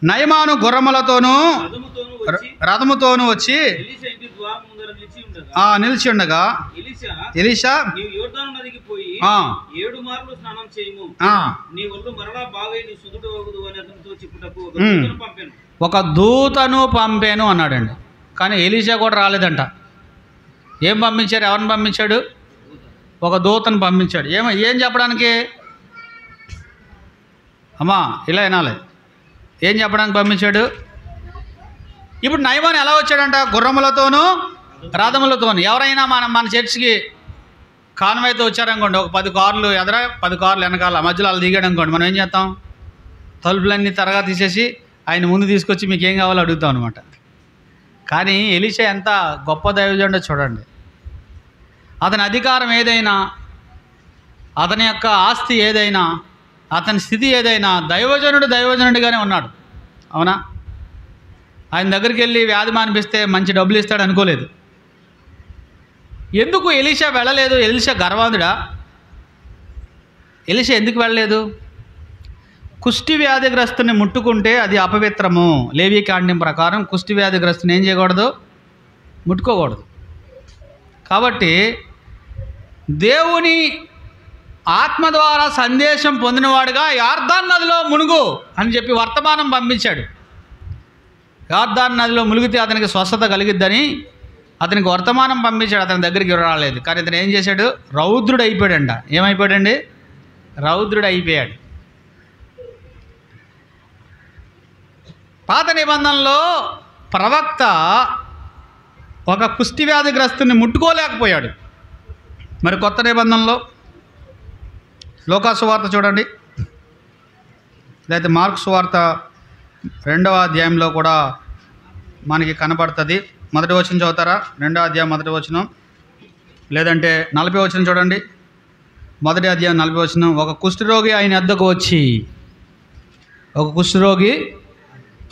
నయమాను గుర్రములతోనూ రథముతోనూ వచ్చి నిలిచి ఉండగా ఎలీషా ఒక దూతను పంపాను అన్నాడండి. కానీ ఎలీషా కూడా రాలేదంట. ఏం పంపించారు? ఎవరిని పంపించాడు? ఒక దూతను పంపించాడు. ఏం చెప్పడానికి? అమ్మా ఇలా వినాలి. ఏం చెప్పడానికి పంపించాడు? ఇప్పుడు నయమాను ఎలా వచ్చాడంట? గుర్రములతోనూ రథములతోనూ. ఎవరైనా మన చర్చికి కాన్వాయ్తో వచ్చారనుకోండి, ఒక 10 కార్లు ఎదర 10 కార్లు వెనకాల, మధ్యలో అలా దిగాడు అనుకోండి, మనం ఏం చేస్తాం? తలుపులన్నీ త్వరగా తీసేసి ఆయన ముందు తీసుకొచ్చి మీకు ఏం కావాలో అడుగుతాం అనమాట. కానీ ఎలీషా ఎంత గొప్ప దైవజనుడో చూడండి. అతని అధికారం ఏదైనా, అతని యొక్క ఆస్తి ఏదైనా, అతని స్థితి ఏదైనా, దైవజనుడిగానే ఉన్నాడు. అవునా? ఆయన దగ్గరికి వెళ్ళి వ్యాధి మానిపిస్తే మంచి డబ్బులు ఇస్తాడు అనుకోలేదు. ఎందుకు ఎలీషా వెళ్ళలేదు? ఎలీషా గర్వాంధుడా? ఎలీషా ఎందుకు వెళ్ళలేదు? కుష్టి వ్యాధిగ్రస్తుని ముట్టుకుంటే అది అపవిత్రము. లేవీకాండం ప్రకారం కుష్టి వ్యాధిగ్రస్తుని ఏం చేయకూడదు? ముట్టుకోకూడదు. కాబట్టి దేవుని ఆత్మ ద్వారా సందేశం పొందినవాడుగా యార్దాన్ నదిలో మునుగు అని చెప్పి వర్తమానం పంపించాడు. యార్దాన్ నదిలో మునిగితే అతనికి స్వస్థత కలిగిద్దని అతనికి వర్తమానం పంపించాడు. అతని దగ్గరికి రాలేదు. కానీ అతను ఏం చేశాడు? రౌద్రుడు అయిపోయాడంట. ఏమైపోయాడండి? రౌద్రుడు అయిపోయాడు. పాత నిబంధనలో ప్రవక్త ఒక కుష్టి వ్యాధిగ్రస్తుని ముట్టుకోలేకపోయాడు. మరి కొత్త నిబంధనలో లూకా సువార్త చూడండి, లేకపోతే మార్కు సువార్త 2వ అధ్యాయంలో కూడా మనకి కనబడుతుంది. 1వ వచనం చదువుతారా? 2వ అధ్యాయం 1వ వచనం, లేదంటే 40వ వచనం చూడండి. 1వ అధ్యాయం 40వ వచనం. ఒక కుష్ఠరోగి ఆయన వద్దకు వచ్చి ఒక కుష్ఠరోగి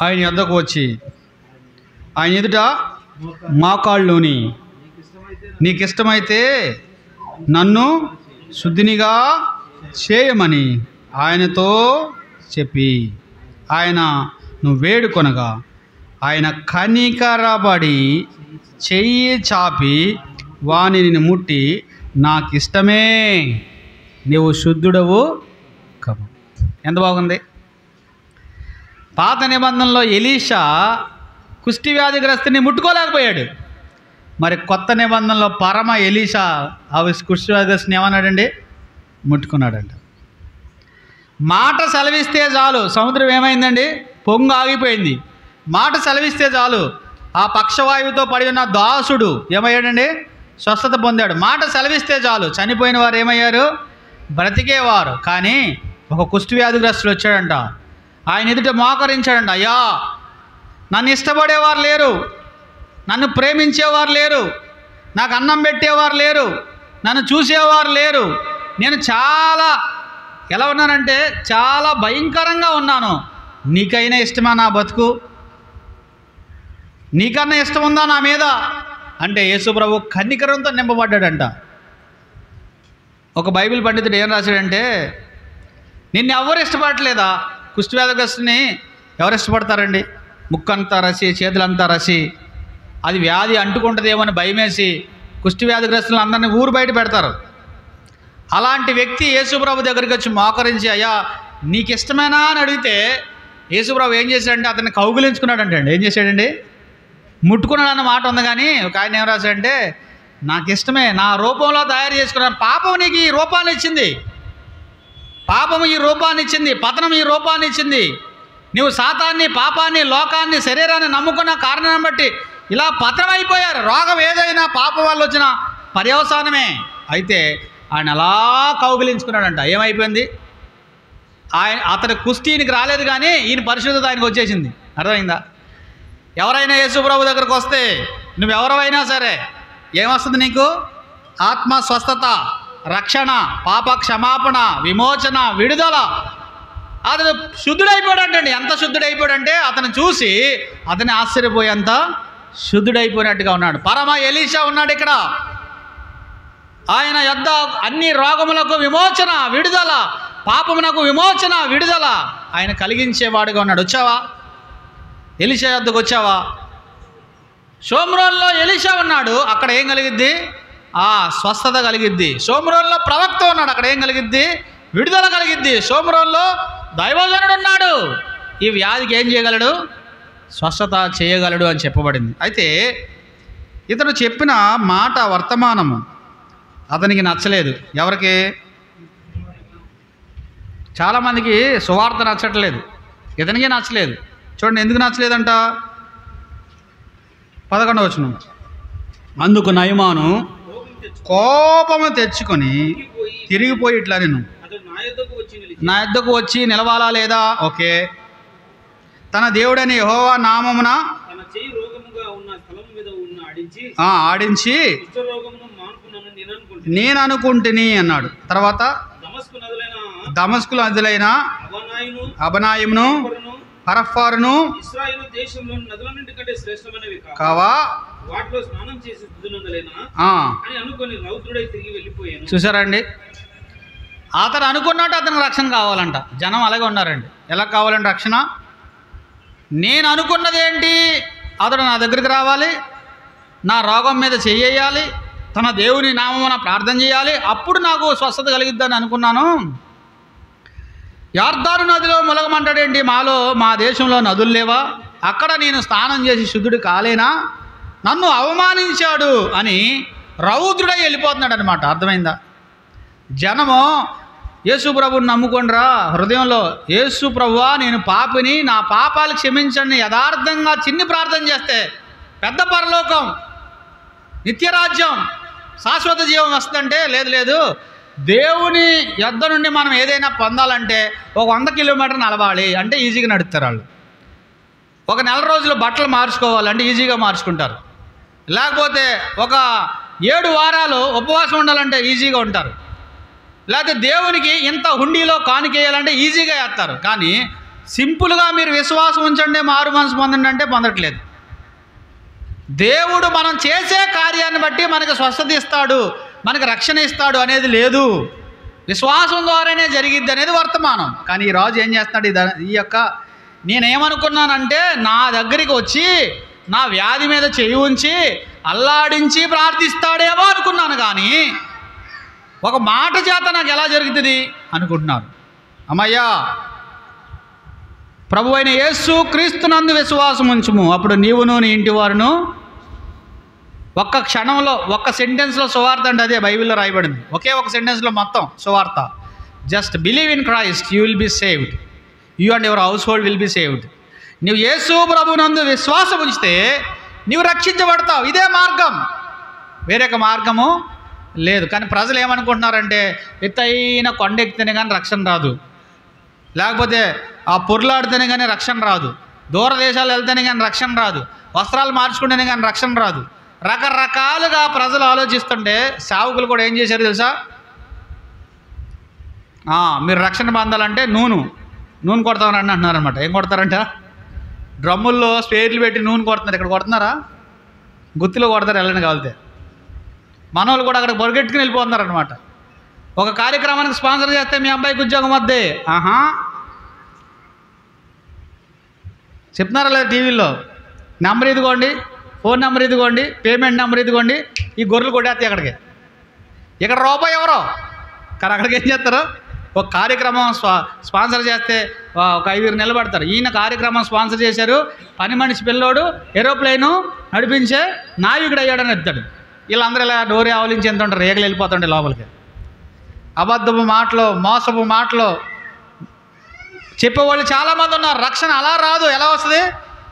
ఆయన యొద్దకు వచ్చి ఆయన ఎదుట మోకాళ్ళుని, నీకిష్టమైతే నన్ను శుద్ధినిగా చేయమని ఆయనతో చెప్పి, ఆయన నువ్వు వేడుకొనగా ఆయన కనికరపడి చెయ్యి చాపి వానిని ముట్టి, నాకిష్టమే, నీవు శుద్ధుడవు కమ్ము. ఎంత బాగుంది. పాత నిబంధనలో ఎలీషా కుష్టి వ్యాధిగ్రస్తుని ముట్టుకోలేకపోయాడు. మరి కొత్త నిబంధనలో పరమ ఎలీషా ఆ కుష్టి వ్యాధిగ్రస్తుని ఏమన్నాడండి? ముట్టుకున్నాడంట. మాట సెలవిస్తే చాలు సముద్రం ఏమైందండి? పొంగు ఆగిపోయింది. మాట సెలవిస్తే చాలు ఆ పక్షవాయువుతో పడి ఉన్న దాసుడు ఏమయ్యాడండి? స్వస్థత పొందాడు. మాట సెలవిస్తే చాలు చనిపోయిన వారు ఏమయ్యారు? బ్రతికేవారు. కానీ ఒక కుష్టి వ్యాధిగ్రస్తుడు వచ్చాడంట. ఆయన ఎదుట మోకరించాడంట, అయ్యా నన్ను ఇష్టపడేవారు లేరు, నన్ను ప్రేమించేవారు లేరు, నాకు అన్నం పెట్టేవారు లేరు, నన్ను చూసేవారు లేరు, నేను చాలా ఎలా ఉన్నానంటే చాలా భయంకరంగా ఉన్నాను, నీకైనా ఇష్టమా నా బతుకు? నీకన్నా ఇష్టం ఉందా నా మీద అంటే యేసు ప్రభు కనికరంతో నింపబడ్డాడంట. ఒక బైబిల్ పండితుడు ఏం రాశాడంటే, నిన్ను ఎవరు ఇష్టపడట్లేదా? కుష్టి వ్యాధిగ్రస్తుని ఎవరు ఇష్టపడతారండి? ముక్కంతా రసి, చేతులంతా రసి, అది వ్యాధి అంటుకుంటుందేమో అని భయమేసి కుష్టి వ్యాధిగ్రస్తులను అందరినీ ఊరు బయట పెడతారు. అలాంటి వ్యక్తి యేసుప్రభు దగ్గరికి వచ్చి మోకరించి, అయ్యా నీకు ఇష్టమేనా అని అడిగితే యేసుప్రభు ఏం చేశాడంటే అతన్ని కౌగులించుకున్నాడంటే అండి. ఏం చేశాడండి? ముట్టుకున్నాడు అన్న మాట ఉంది. కానీ ఒక ఆయన ఏం రాశాడంటే, నాకు ఇష్టమే, నా రూపంలో తయారు చేసుకున్నాను. పాపం నీకు ఈ రూపాన్ని ఇచ్చింది, పాపం ఈ రూపాన్ని ఇచ్చింది, పతనం ఈ రూపాన్ని ఇచ్చింది. నువ్వు సాతాన్ని, పాపాన్ని, లోకాన్ని, శరీరాన్ని నమ్ముకున్న కారణాన్ని బట్టి ఇలా పతనమైపోయారు. రోగం ఏదైనా పాపం వల్ల వచ్చిన పర్యవసానమే. అయితే ఆయన అలా కౌగిలించుకున్నాడంట. ఏమైపోయింది? అతని కుస్తీనికి రాలేదు, కానీ ఈయన పరిశుద్ధత ఆయనకు వచ్చేసింది. అర్థమైందా? ఎవరైనా యేసుప్రభు దగ్గరకు వస్తే నువ్వెవరైనా సరే ఏమొస్తుంది నీకు? ఆత్మ స్వస్థత, రక్షణ, పాప క్షమాపణ, విమోచన, విడుదల. అతను శుద్ధుడైపోయాడంటండి. ఎంత శుద్ధుడైపోయాడంటే అతను చూసి అతని ఆశ్చర్యపోయేంత శుద్ధుడైపోయినట్టుగా ఉన్నాడు. పరమ ఎలీషా ఉన్నాడు ఇక్కడ. ఆయన యొద్ద అన్ని రోగములకు విమోచన, విడుదల, పాపమునకు విమోచన, విడుదల ఆయన కలిగించేవాడుగా ఉన్నాడు. వచ్చావా? ఎలీషా యొద్దకు వచ్చావా? షోమ్రోన్లో ఎలీషా ఉన్నాడు, అక్కడ ఏం కలిగిద్ది? స్వస్థత కలిగిద్ది. షోమ్రోన్లో ప్రవక్త ఉన్నాడు, అక్కడ ఏం కలిగిద్ది? విడుదల కలిగిద్ది. షోమ్రోన్లో దైవజనుడు ఉన్నాడు, ఈ వ్యాధికి ఏం చేయగలడు? స్వస్థత చేయగలడు అని చెప్పబడింది. అయితే ఇతను చెప్పిన మాట వర్తమానము అతనికి నచ్చలేదు. ఎవరికి? చాలామందికి సువార్త నచ్చట్లేదు, ఇతనికి నచ్చలేదు. చూడండి ఎందుకు నచ్చలేదంట. 11వ వచనం, అందుకు నయమాను కోపము తెచ్చుకొని తిరిగిపోయి ఇట్లా, నేను నా యొద్దకు వచ్చి నిలవాలా లేదా? ఓకే. తన దేవుడని యెహోవా నామమున ఆడించి నేను అనుకుంటుని అన్నాడు. తర్వాత దమస్కు నదులైన అబనాయిమును, హరఫారును కావా చూసారండి. అతను అనుకున్నట్టు అతనికి రక్షణ కావాలంట. జనం అలాగే ఉన్నారండి. ఎలా కావాలండి రక్షణ? నేను అనుకున్నది ఏంటి? అతడు నా దగ్గరికి రావాలి, నా రోగం మీద చెయ్యాలి, తన దేవుని నామమున ప్రార్థన చేయాలి, అప్పుడు నాకు స్వస్థత కలిగిద్దని అనుకున్నాను. యార్దాను నదిలో ములగమంటాడేంటి? మా దేశంలో నదులు లేవా? అక్కడ నేను స్నానం చేసి శుద్ధుడు కాలేనా? నన్ను అవమానించాడు అని రౌద్రుడై వెళ్ళిపోతున్నాడు అనమాట. అర్థమైందా? జనము యేసు ప్రభువుని నమ్ముకొనిరా హృదయంలో, యేసు ప్రభువా నేను పాపిని, నా పాపాలు క్షమించండి యథార్థంగా చిన్ని ప్రార్థన చేస్తే పెద్ద పరలోకం, నిత్యరాజ్యం, శాశ్వత జీవం వస్తుందంటే లేదు, దేవుని యొద్ద నుండి మనం ఏదైనా పొందాలంటే ఒక 100 కిలోమీటర్లు నడవాలి అంటే ఈజీగా నడుస్తారు వాళ్ళు. ఒక నెల రోజులు బట్టలు మార్చుకోవాలంటే ఈజీగా మార్చుకుంటారు. లేకపోతే ఒక 7 వారాలు ఉపవాసం ఉండాలంటే ఈజీగా ఉంటారు. లేకపోతే దేవునికి ఇంత హుండీలో కానుకేయాలంటే ఈజీగా వేస్తారు. కానీ సింపుల్గా మీరు విశ్వాసం ఉంచండి, మారు మనసు పొందండి అంటే పొందట్లేదు. దేవుడు మనం చేసే కార్యాన్ని బట్టి మనకు స్వస్థత ఇస్తాడు, మనకు రక్షణ ఇస్తాడు అనేది లేదు. విశ్వాసం ద్వారానే జరిగిద్ది అనేది వర్తమానం. కానీ ఈ రాజు ఏం చేస్తున్నాడు, ఈ యొక్క నేనేమనుకున్నానంటే నా దగ్గరికి వచ్చి నా వ్యాధి మీద చేయి ఉంచి అల్లాడించి ప్రార్థిస్తాడేమో అనుకున్నాను, కానీ ఒక మాట చేత నాకు ఎలా జరుగుతుంది అనుకుంటున్నాను. అమ్మయ్యా, ప్రభు అయిన యేసు క్రీస్తునందు విశ్వాసం ఉంచుము, అప్పుడు నీవును నీ ఇంటి వారును. ఒక్క క్షణంలో, ఒక్క సెంటెన్స్లో సువార్త అంటే అదే బైబిల్లో రాయబడింది. ఒకే ఒక సెంటెన్స్లో మొత్తం సువార్త. Just believe in Christ, you will be saved, you and your house hold will be saved. నువ్వు యేసు ప్రభునందు విశ్వాసం ఉంచితే నీవు రక్షించబడతావు. ఇదే మార్గం, వేరొక మార్గము లేదు. కానీ ప్రజలు ఏమనుకుంటున్నారంటే ఎత్తైన కొండ ఎక్కితేనే కానీ రక్షణ రాదు, లేకపోతే ఆ పొర్లాడితేనే కానీ రక్షణ రాదు, దూరదేశాలు వెళ్తేనే కానీ రక్షణ రాదు, వస్త్రాలు మార్చుకుంటేనే కానీ రక్షణ రాదు. రకరకాలుగా ప్రజలు ఆలోచిస్తుంటే సేవకులు కూడా ఏం చేశారు తెలుసా, మీరు రక్షణ పొందాలంటే నూనె కొడతామని అంటున్నారనమాట. ఏం కొడతారంట, డ్రమ్ముల్లో స్పేర్లు పెట్టి నూనె కొడుతున్నారు. ఇక్కడ కొడుతున్నారా, గుత్తిలో కొడతారు వెళ్ళని కావాలితే. మనోళ్ళు కూడా అక్కడ బొరగెట్టుకుని వెళ్ళిపోతున్నారనమాట. ఒక కార్యక్రమానికి స్పాన్సర్ చేస్తే మీ అబ్బాయికి ఉద్యోగం వద్దే, చెప్తున్నారా లేదా టీవీలో, నెంబర్ ఇదిగోండి, ఫోన్ నెంబర్ ఇదిగోండి, పేమెంట్ నెంబర్ ఇదిగోండి, ఈ గొర్రెలు కొట్టేస్తాయి అక్కడికి. ఇక్కడ రూపాయి ఎవరో, కానీ అక్కడికి ఏం చేస్తారు, ఒక కార్యక్రమం స్పాన్సర్ చేస్తే ఒక 5 నిలబడతారు. ఈయన కార్యక్రమం స్పాన్సర్ చేశారు, పని మనిషి పిల్లోడు ఏరోప్లేను నడిపించే నాయకుడు అయ్యాడని ఎత్తాడు. వీళ్ళందరూ ఇలా డోరీ ఆవలించి ఎంత ఉంటారు, రేగలు వెళ్ళిపోతుండే లోపలికి. అబద్ధపు మాటలు, మోసపు మాటలు చెప్పేవాళ్ళు చాలామంది ఉన్నారు. రక్షణ అలా రాదు. ఎలా వస్తుంది,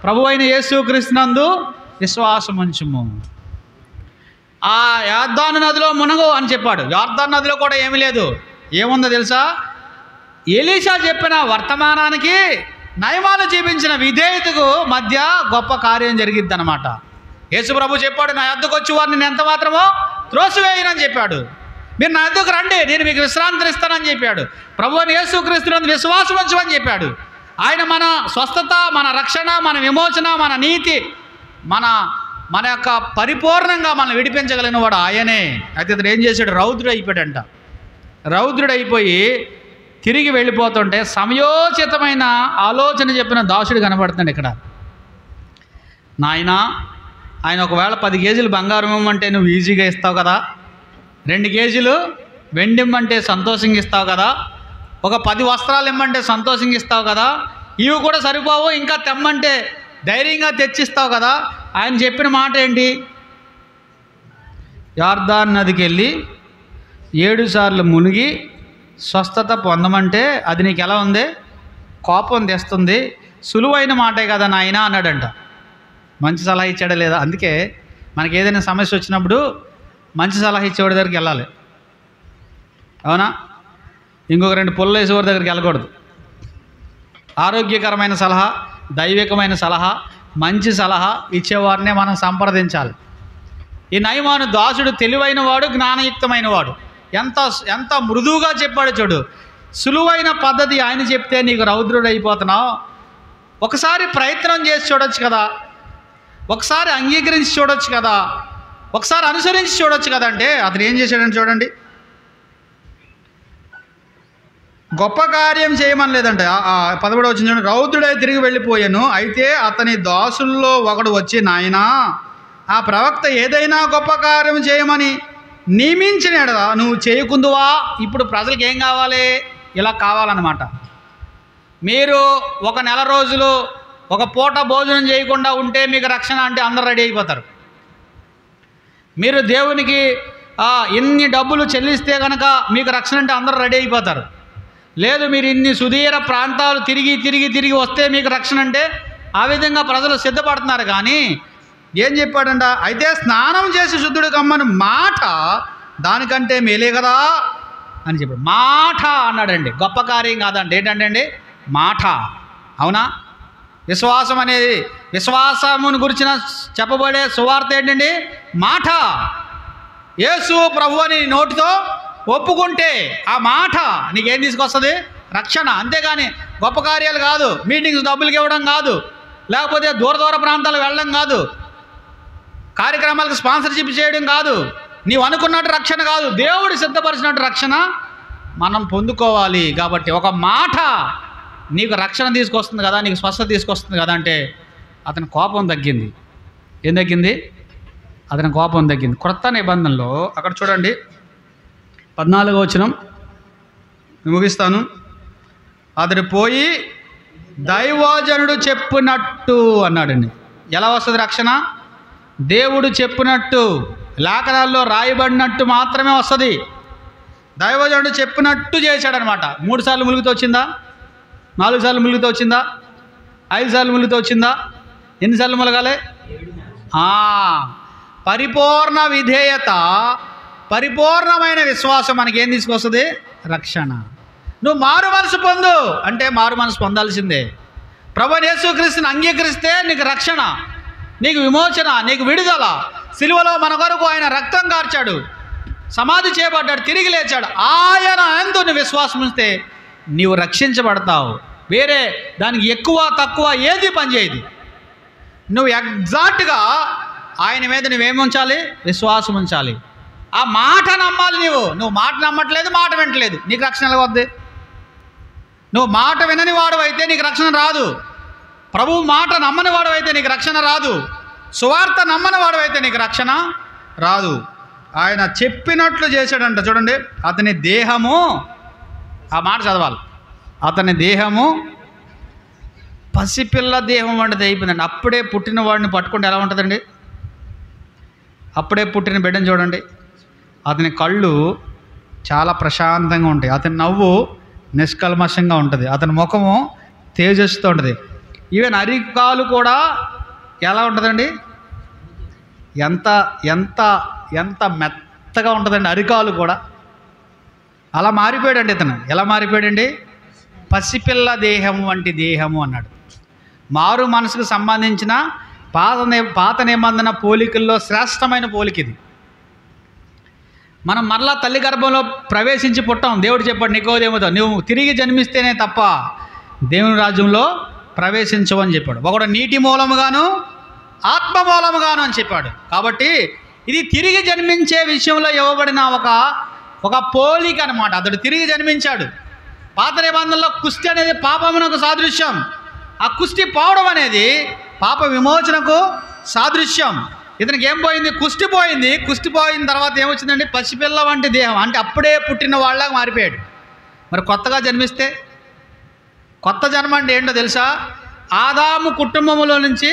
ప్రభు అయిన యేసు క్రీస్తునందు విశ్వాసం ఉంచుము. ఆ యొర్దాను నదిలో మునగు అని చెప్పాడు. యొర్దాను నదిలో కూడా ఏమీ లేదు. ఏముందో తెలుసా, ఎలీషా చెప్పిన వర్తమానానికి నయమాను చూపించిన విధేయతకు మధ్య గొప్ప కార్యం జరిగిద్ది అనమాట. యేసు ప్రభు చెప్పాడు, నా యొద్దకు వచ్చి వారిని నేను ఎంత మాత్రమో త్రోసివేయనని చెప్పాడు. మీరు నా యొద్దకు రండి, నేను మీకు విశ్రాంతిని ఇస్తానని చెప్పాడు. ప్రభు అని యేసు క్రీస్తునందు విశ్వాసం ఉంచమని చెప్పాడు. ఆయన మన స్వస్థత, మన రక్షణ, మన విమోచన, మన నీతి, మన యొక్క పరిపూర్ణంగా మనం విడిపించగలిగిన వాడు ఆయనే. అయితే ఇతడు ఏం చేశాడు, రౌద్రుడు అయిపోయాడంట. రౌద్రుడైపోయి తిరిగి వెళ్ళిపోతుంటే సమయోచితమైన ఆలోచన చెప్పిన దాసుడు కనబడుతున్నాడు ఇక్కడ. నాయనా, ఆయన ఒకవేళ 10 కేజీలు బంగారం ఇవ్వమంటే నువ్వు ఈజీగా ఇస్తావు కదా, 2 కేజీలు వెండి ఇమ్మంటే సంతోషంగా ఇస్తావు కదా, ఒక 10 వస్త్రాలు ఇమ్మంటే సంతోషంగా ఇస్తావు కదా, ఇవి కూడా సరిపోవు ఇంకా తెమ్మంటే ధైర్యంగా తెచ్చిస్తావు కదా. ఆయన చెప్పిన మాట ఏంటి, యొర్దాను నదికి వెళ్ళి 7 సార్లు మునిగి స్వస్థత పొందమంటే అది నీకు ఎలా ఉంది, కోపం తెస్తుంది, సులువైన మాటే కదా నాయన అన్నాడంట. మంచి సలహా ఇచ్చాడా లేదా? అందుకే మనకి ఏదైనా సమస్య వచ్చినప్పుడు మంచి సలహా ఇచ్చేవాడి దగ్గరికి వెళ్ళాలి, అవునా? ఇంకొక 2 పుల్లలు వేసేవాడి దగ్గరికి వెళ్ళకూడదు. ఆరోగ్యకరమైన సలహా, దైవికమైన సలహా, మంచి సలహా ఇచ్చేవారినే మనం సంప్రదించాలి. ఈ నయమాను దాసుడు తెలివైన వాడు, జ్ఞానయుక్తమైన వాడు. ఎంత మృదువుగా చెప్పాడు చూడు. సులువైన పద్ధతి ఆయన చెప్తే నీకు రౌద్రుడు అయిపోతున్నావు. ఒకసారి ప్రయత్నం చేసి చూడొచ్చు కదా, ఒకసారి అంగీకరించి చూడొచ్చు కదా, ఒకసారి అనుసరించి చూడొచ్చు కదా. అంటే అతను ఏం చేశాడని చూడండి, గొప్ప కార్యం చేయమని లేదంటే 11వ వచనం చూడండి. రౌద్రుడై తిరిగి వెళ్ళిపోయాను. అయితే అతని దాసుల్లో ఒకడు వచ్చి, నాయనా, ఆ ప్రవక్త ఏదైనా గొప్ప కార్యం చేయమని నియమించినాడు, నువ్వు చేయకుందువా? ఇప్పుడు ప్రజలకు ఏం కావాలి, ఇలా కావాలన్నమాట. మీరు ఒక నెల రోజులు ఒక పూట భోజనం చేయకుండా ఉంటే మీకు రక్షణ అంటే అందరూ రెడీ అయిపోతారు. మీరు దేవునికి ఇన్ని డబ్బులు చెల్లిస్తే కనుక మీకు రక్షణ అంటే అందరూ రెడీ అయిపోతారు. లేదు, మీరు ఇన్ని సుదీర ప్రాంతాలు తిరిగి వస్తే మీకు రక్షణ అంటే ఆ విధంగా ప్రజలు సిద్ధపడుతున్నారు. కానీ ఏం చెప్పాడంట, అయితే స్నానం చేసి శుద్ధుడు కమ్మని మాట దానికంటే మేలే కదా అని చెప్పాడు. మాట అన్నాడండి, గొప్ప కార్యం కాదండి. ఏంటంటే అండి, మాట. అవునా? విశ్వాసం అనేది, విశ్వాసమును గురించిన చెప్పబడే సువార్త ఏంటండి, మాట. యేసు ప్రభు అని నోటితో ఒప్పుకుంటే ఆ మాట నీకేం తీసుకొస్తుంది, రక్షణ. అంతేగాని గొప్ప కార్యాలు కాదు, మీటింగ్స్ డబ్బులకి ఇవ్వడం కాదు, లేకపోతే దూర దూర ప్రాంతాలకు వెళ్ళడం కాదు, కార్యక్రమాలకు స్పాన్సర్షిప్ చేయడం కాదు, నీవు అనుకున్నట్టు రక్షణ కాదు, దేవుడు సిద్ధపరిచినట్టు రక్షణ మనం పొందుకోవాలి. కాబట్టి ఒక మాట నీకు రక్షణ తీసుకొస్తుంది కదా, నీకు స్వస్థత తీసుకొస్తుంది కదా అంటే అతని కోపం తగ్గింది. ఏం తగ్గింది? అతని కోపం తగ్గింది. క్రొత్త నిబంధనలో అక్కడ చూడండి 14వ వచనం ముగిస్తాను. అతడు పోయి దైవజనుడు చెప్పినట్టు అన్నాడండి. ఎలా వస్తుంది రక్షణ? దేవుడు చెప్పినట్టు, లేఖనాల్లో రాయబడినట్టు మాత్రమే వస్తుంది. దైవజనుడు చెప్పినట్టు చేశాడనమాట. 3 సార్లు ములుగుతూ వచ్చిందా? 4 సార్లు ములుగుతూ వచ్చిందా? 5 సార్లు ములుగుతూ వచ్చిందా? ఎన్నిసార్లు ములగాలి? పరిపూర్ణ విధేయత, పరిపూర్ణమైన విశ్వాసం మనకేం తీసుకొస్తుంది? రక్షణ. నువ్వు మారు మనసు పొందు అంటే మారు మనసు పొందాల్సిందే. ప్రభువైన యేసుక్రీస్తుని అంగీకరిస్తే నీకు రక్షణ, నీకు విమోచన, నీకు విడుదల. సిలువలో మన కొరకు ఆయన రక్తం కార్చాడు, సమాధి చేయబడ్డాడు, తిరిగి లేచాడు. ఆయన యందు నువ్వు విశ్వాసం ఉంచితే నీవు రక్షించబడతావు. వేరే దానికి ఎక్కువ తక్కువ ఏది పనిచేయదు. నువ్వు ఎగ్జాక్ట్గా ఆయన మీద నువ్వేమి ఉంచాలి? విశ్వాసం ఉంచాలి. ఆ మాట నమ్మాలి. నువ్వు మాట నమ్మట్లేదు, మాట వింటలేదు, నీకు రక్షణ ఎలా వద్ది? నువ్వు మాట వినని వాడవైతే నీకు రక్షణ రాదు. ప్రభువు మాట నమ్మని వాడవైతే నీకు రక్షణ రాదు. సువార్త నమ్మని వాడవైతే నీకు రక్షణ రాదు. ఆయన చెప్పినట్లు చేశాడంట. చూడండి, అతని దేహము, ఆ మాట చదవాలి, అతని దేహము పసిపిల్ల దేహం వంటిది అయిపోయిందండి. అప్పుడే పుట్టిన వాడిని పట్టుకుంటే ఎలా ఉంటుందండి? అప్పుడే పుట్టిన బిడ్డను చూడండి, అతని కళ్ళు చాలా ప్రశాంతంగా ఉంటాయి, అతని నవ్వు నిష్కల్మషంగా ఉంటుంది, అతని ముఖము తేజస్సుతో ఉంటుంది. ఈవెన్ అరికాలు కూడా ఎలా ఉంటుందండి? ఎంత ఎంత ఎంత మెత్తగా ఉంటుందండి అరికాలు కూడా. అలా మారిపోయాడండి ఇతను. ఎలా మారిపోయాడండి? పసిపిల్ల దేహము వంటి దేహము అన్నాడు. మారు మనసుకు సంబంధించిన పాత నిబంధన పోలికల్లో శ్రేష్టమైన పోలిక ఇది. మనం మరలా తల్లి గర్భంలో ప్రవేశించి పుట్టాం. దేవుడు చెప్పాడు నికోదేముతో, నువ్వు తిరిగి జన్మిస్తేనే తప్ప దేవుని రాజ్యంలో ప్రవేశించవని చెప్పాడు. ఒకడు నీటి మూలముగాను ఆత్మ మూలముగాను అని చెప్పాడు. కాబట్టి ఇది తిరిగి జన్మించే విషయంలో ఇవ్వబడిన ఒక పోలిక అనమాట. అతడు తిరిగి జన్మించాడు. పాత నిబంధనలో కుష్టి అనేది పాపమునకు సాదృశ్యం. ఆ కుష్టి పోవడం అనేది పాప విమోచనకు సాదృశ్యం. ఇతనికి ఏం పోయింది? కుష్టి పోయింది. కుష్టి పోయిన తర్వాత ఏమొచ్చిందండి? పసిపిల్ల వంటి దేహం, అంటే అప్పుడే పుట్టిన వాళ్ళగా మారిపోయాడు. మరి కొత్తగా జన్మిస్తే కొత్త జన్మ అంటే ఏంటో తెలుసా? ఆదాము కుటుంబంలో నుంచి,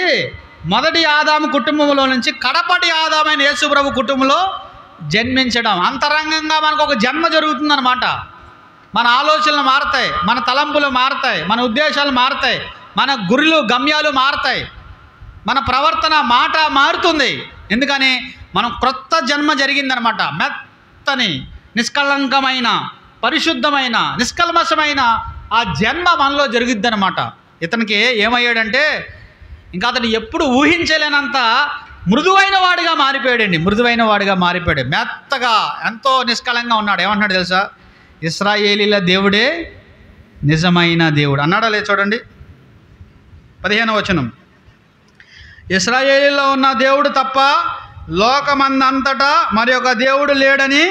మొదటి ఆదాము కుటుంబంలో నుంచి కడపటి ఆదామైన యేసుప్రభు కుటుంబంలో జన్మించడం. అంతరంగంగా మనకు ఒక జన్మ జరుగుతుందన్నమాట. మన ఆలోచనలు మారుతాయి, మన తలంపులు మారుతాయి, మన ఉద్దేశాలు మారుతాయి, మన గురులు గమ్యాలు మారుతాయి, మన ప్రవర్తన మాట మారుతుంది. ఎందుకని? మనం క్రొత్త జన్మ జరిగిందనమాట. మెత్తని నిష్కళంకమైన పరిశుద్ధమైన నిష్కల్మషమైన ఆ జన్మ మనలో జరుగుద్దనమాట. ఇతనికి ఏమయ్యాడంటే ఇంకా అతను ఎప్పుడు ఊహించలేనంత మృదువైన వాడిగా మారిపోయాడండి. మృదువైన వాడిగా మారిపోయాడు. మెత్తగా ఎంతో నిష్కలంగా ఉన్నాడు. ఏమంటున్నాడు తెలుసా? ఇశ్రాయేలీల దేవుడే నిజమైన దేవుడు అన్నాడా లేదు? చూడండి 15వ వచనం. ఇశ్రాయేలీలో ఉన్న దేవుడు తప్ప లోకమందంతటా మరి ఒక దేవుడు లేడని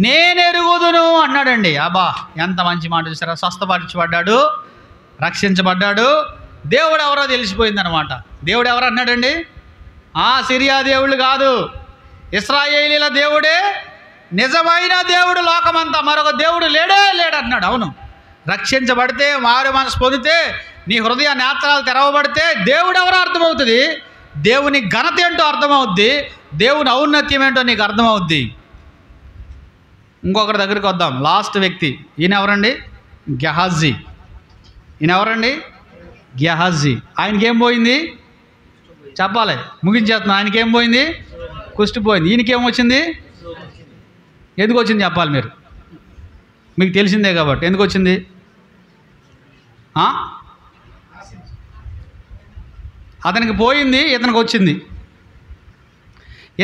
నేనెరుగుదును అన్నాడండి. అబ్బా, ఎంత మంచి మాట చూసారా! స్వస్థపరచబడ్డాడు, రక్షించబడ్డాడు. దేవుడు ఎవరో తెలిసిపోయిందనమాట. దేవుడు ఎవరు అన్నాడండి? సిరియా దేవుళ్ళు కాదు, ఇశ్రాయేలీల దేవుడే నిజమైన దేవుడు. లోకమంతా మరొక దేవుడు లేడన్నాడు. అవును, రక్షించబడితే, మారు మనసు పొందితే, నీ హృదయ నేత్రాలు తెరవబడితే దేవుడు ఎవరో అర్థమవుతుంది, దేవుని ఘనత ఏంటో అర్థమవుద్ది, దేవుని ఔన్నత్యం ఏంటో నీకు అర్థమవుద్ది. ఇంకొకరి దగ్గరికి వద్దాం. లాస్ట్ వ్యక్తి ఈయన ఎవరండి? గెహాజీ. ఈయన ఎవరండి? గెహాజీ. ఆయనకేం పోయింది చెప్పాలి, ముగించేస్తున్నాను. ఆయనకేం పోయింది? కుష్టిపోయింది. ఈయనకేమొచ్చింది? ఎందుకు వచ్చింది చెప్పాలి మీరు, మీకు తెలిసిందే కాబట్టి. ఎందుకు వచ్చింది? అతనికి పోయింది, ఇతనికి వచ్చింది.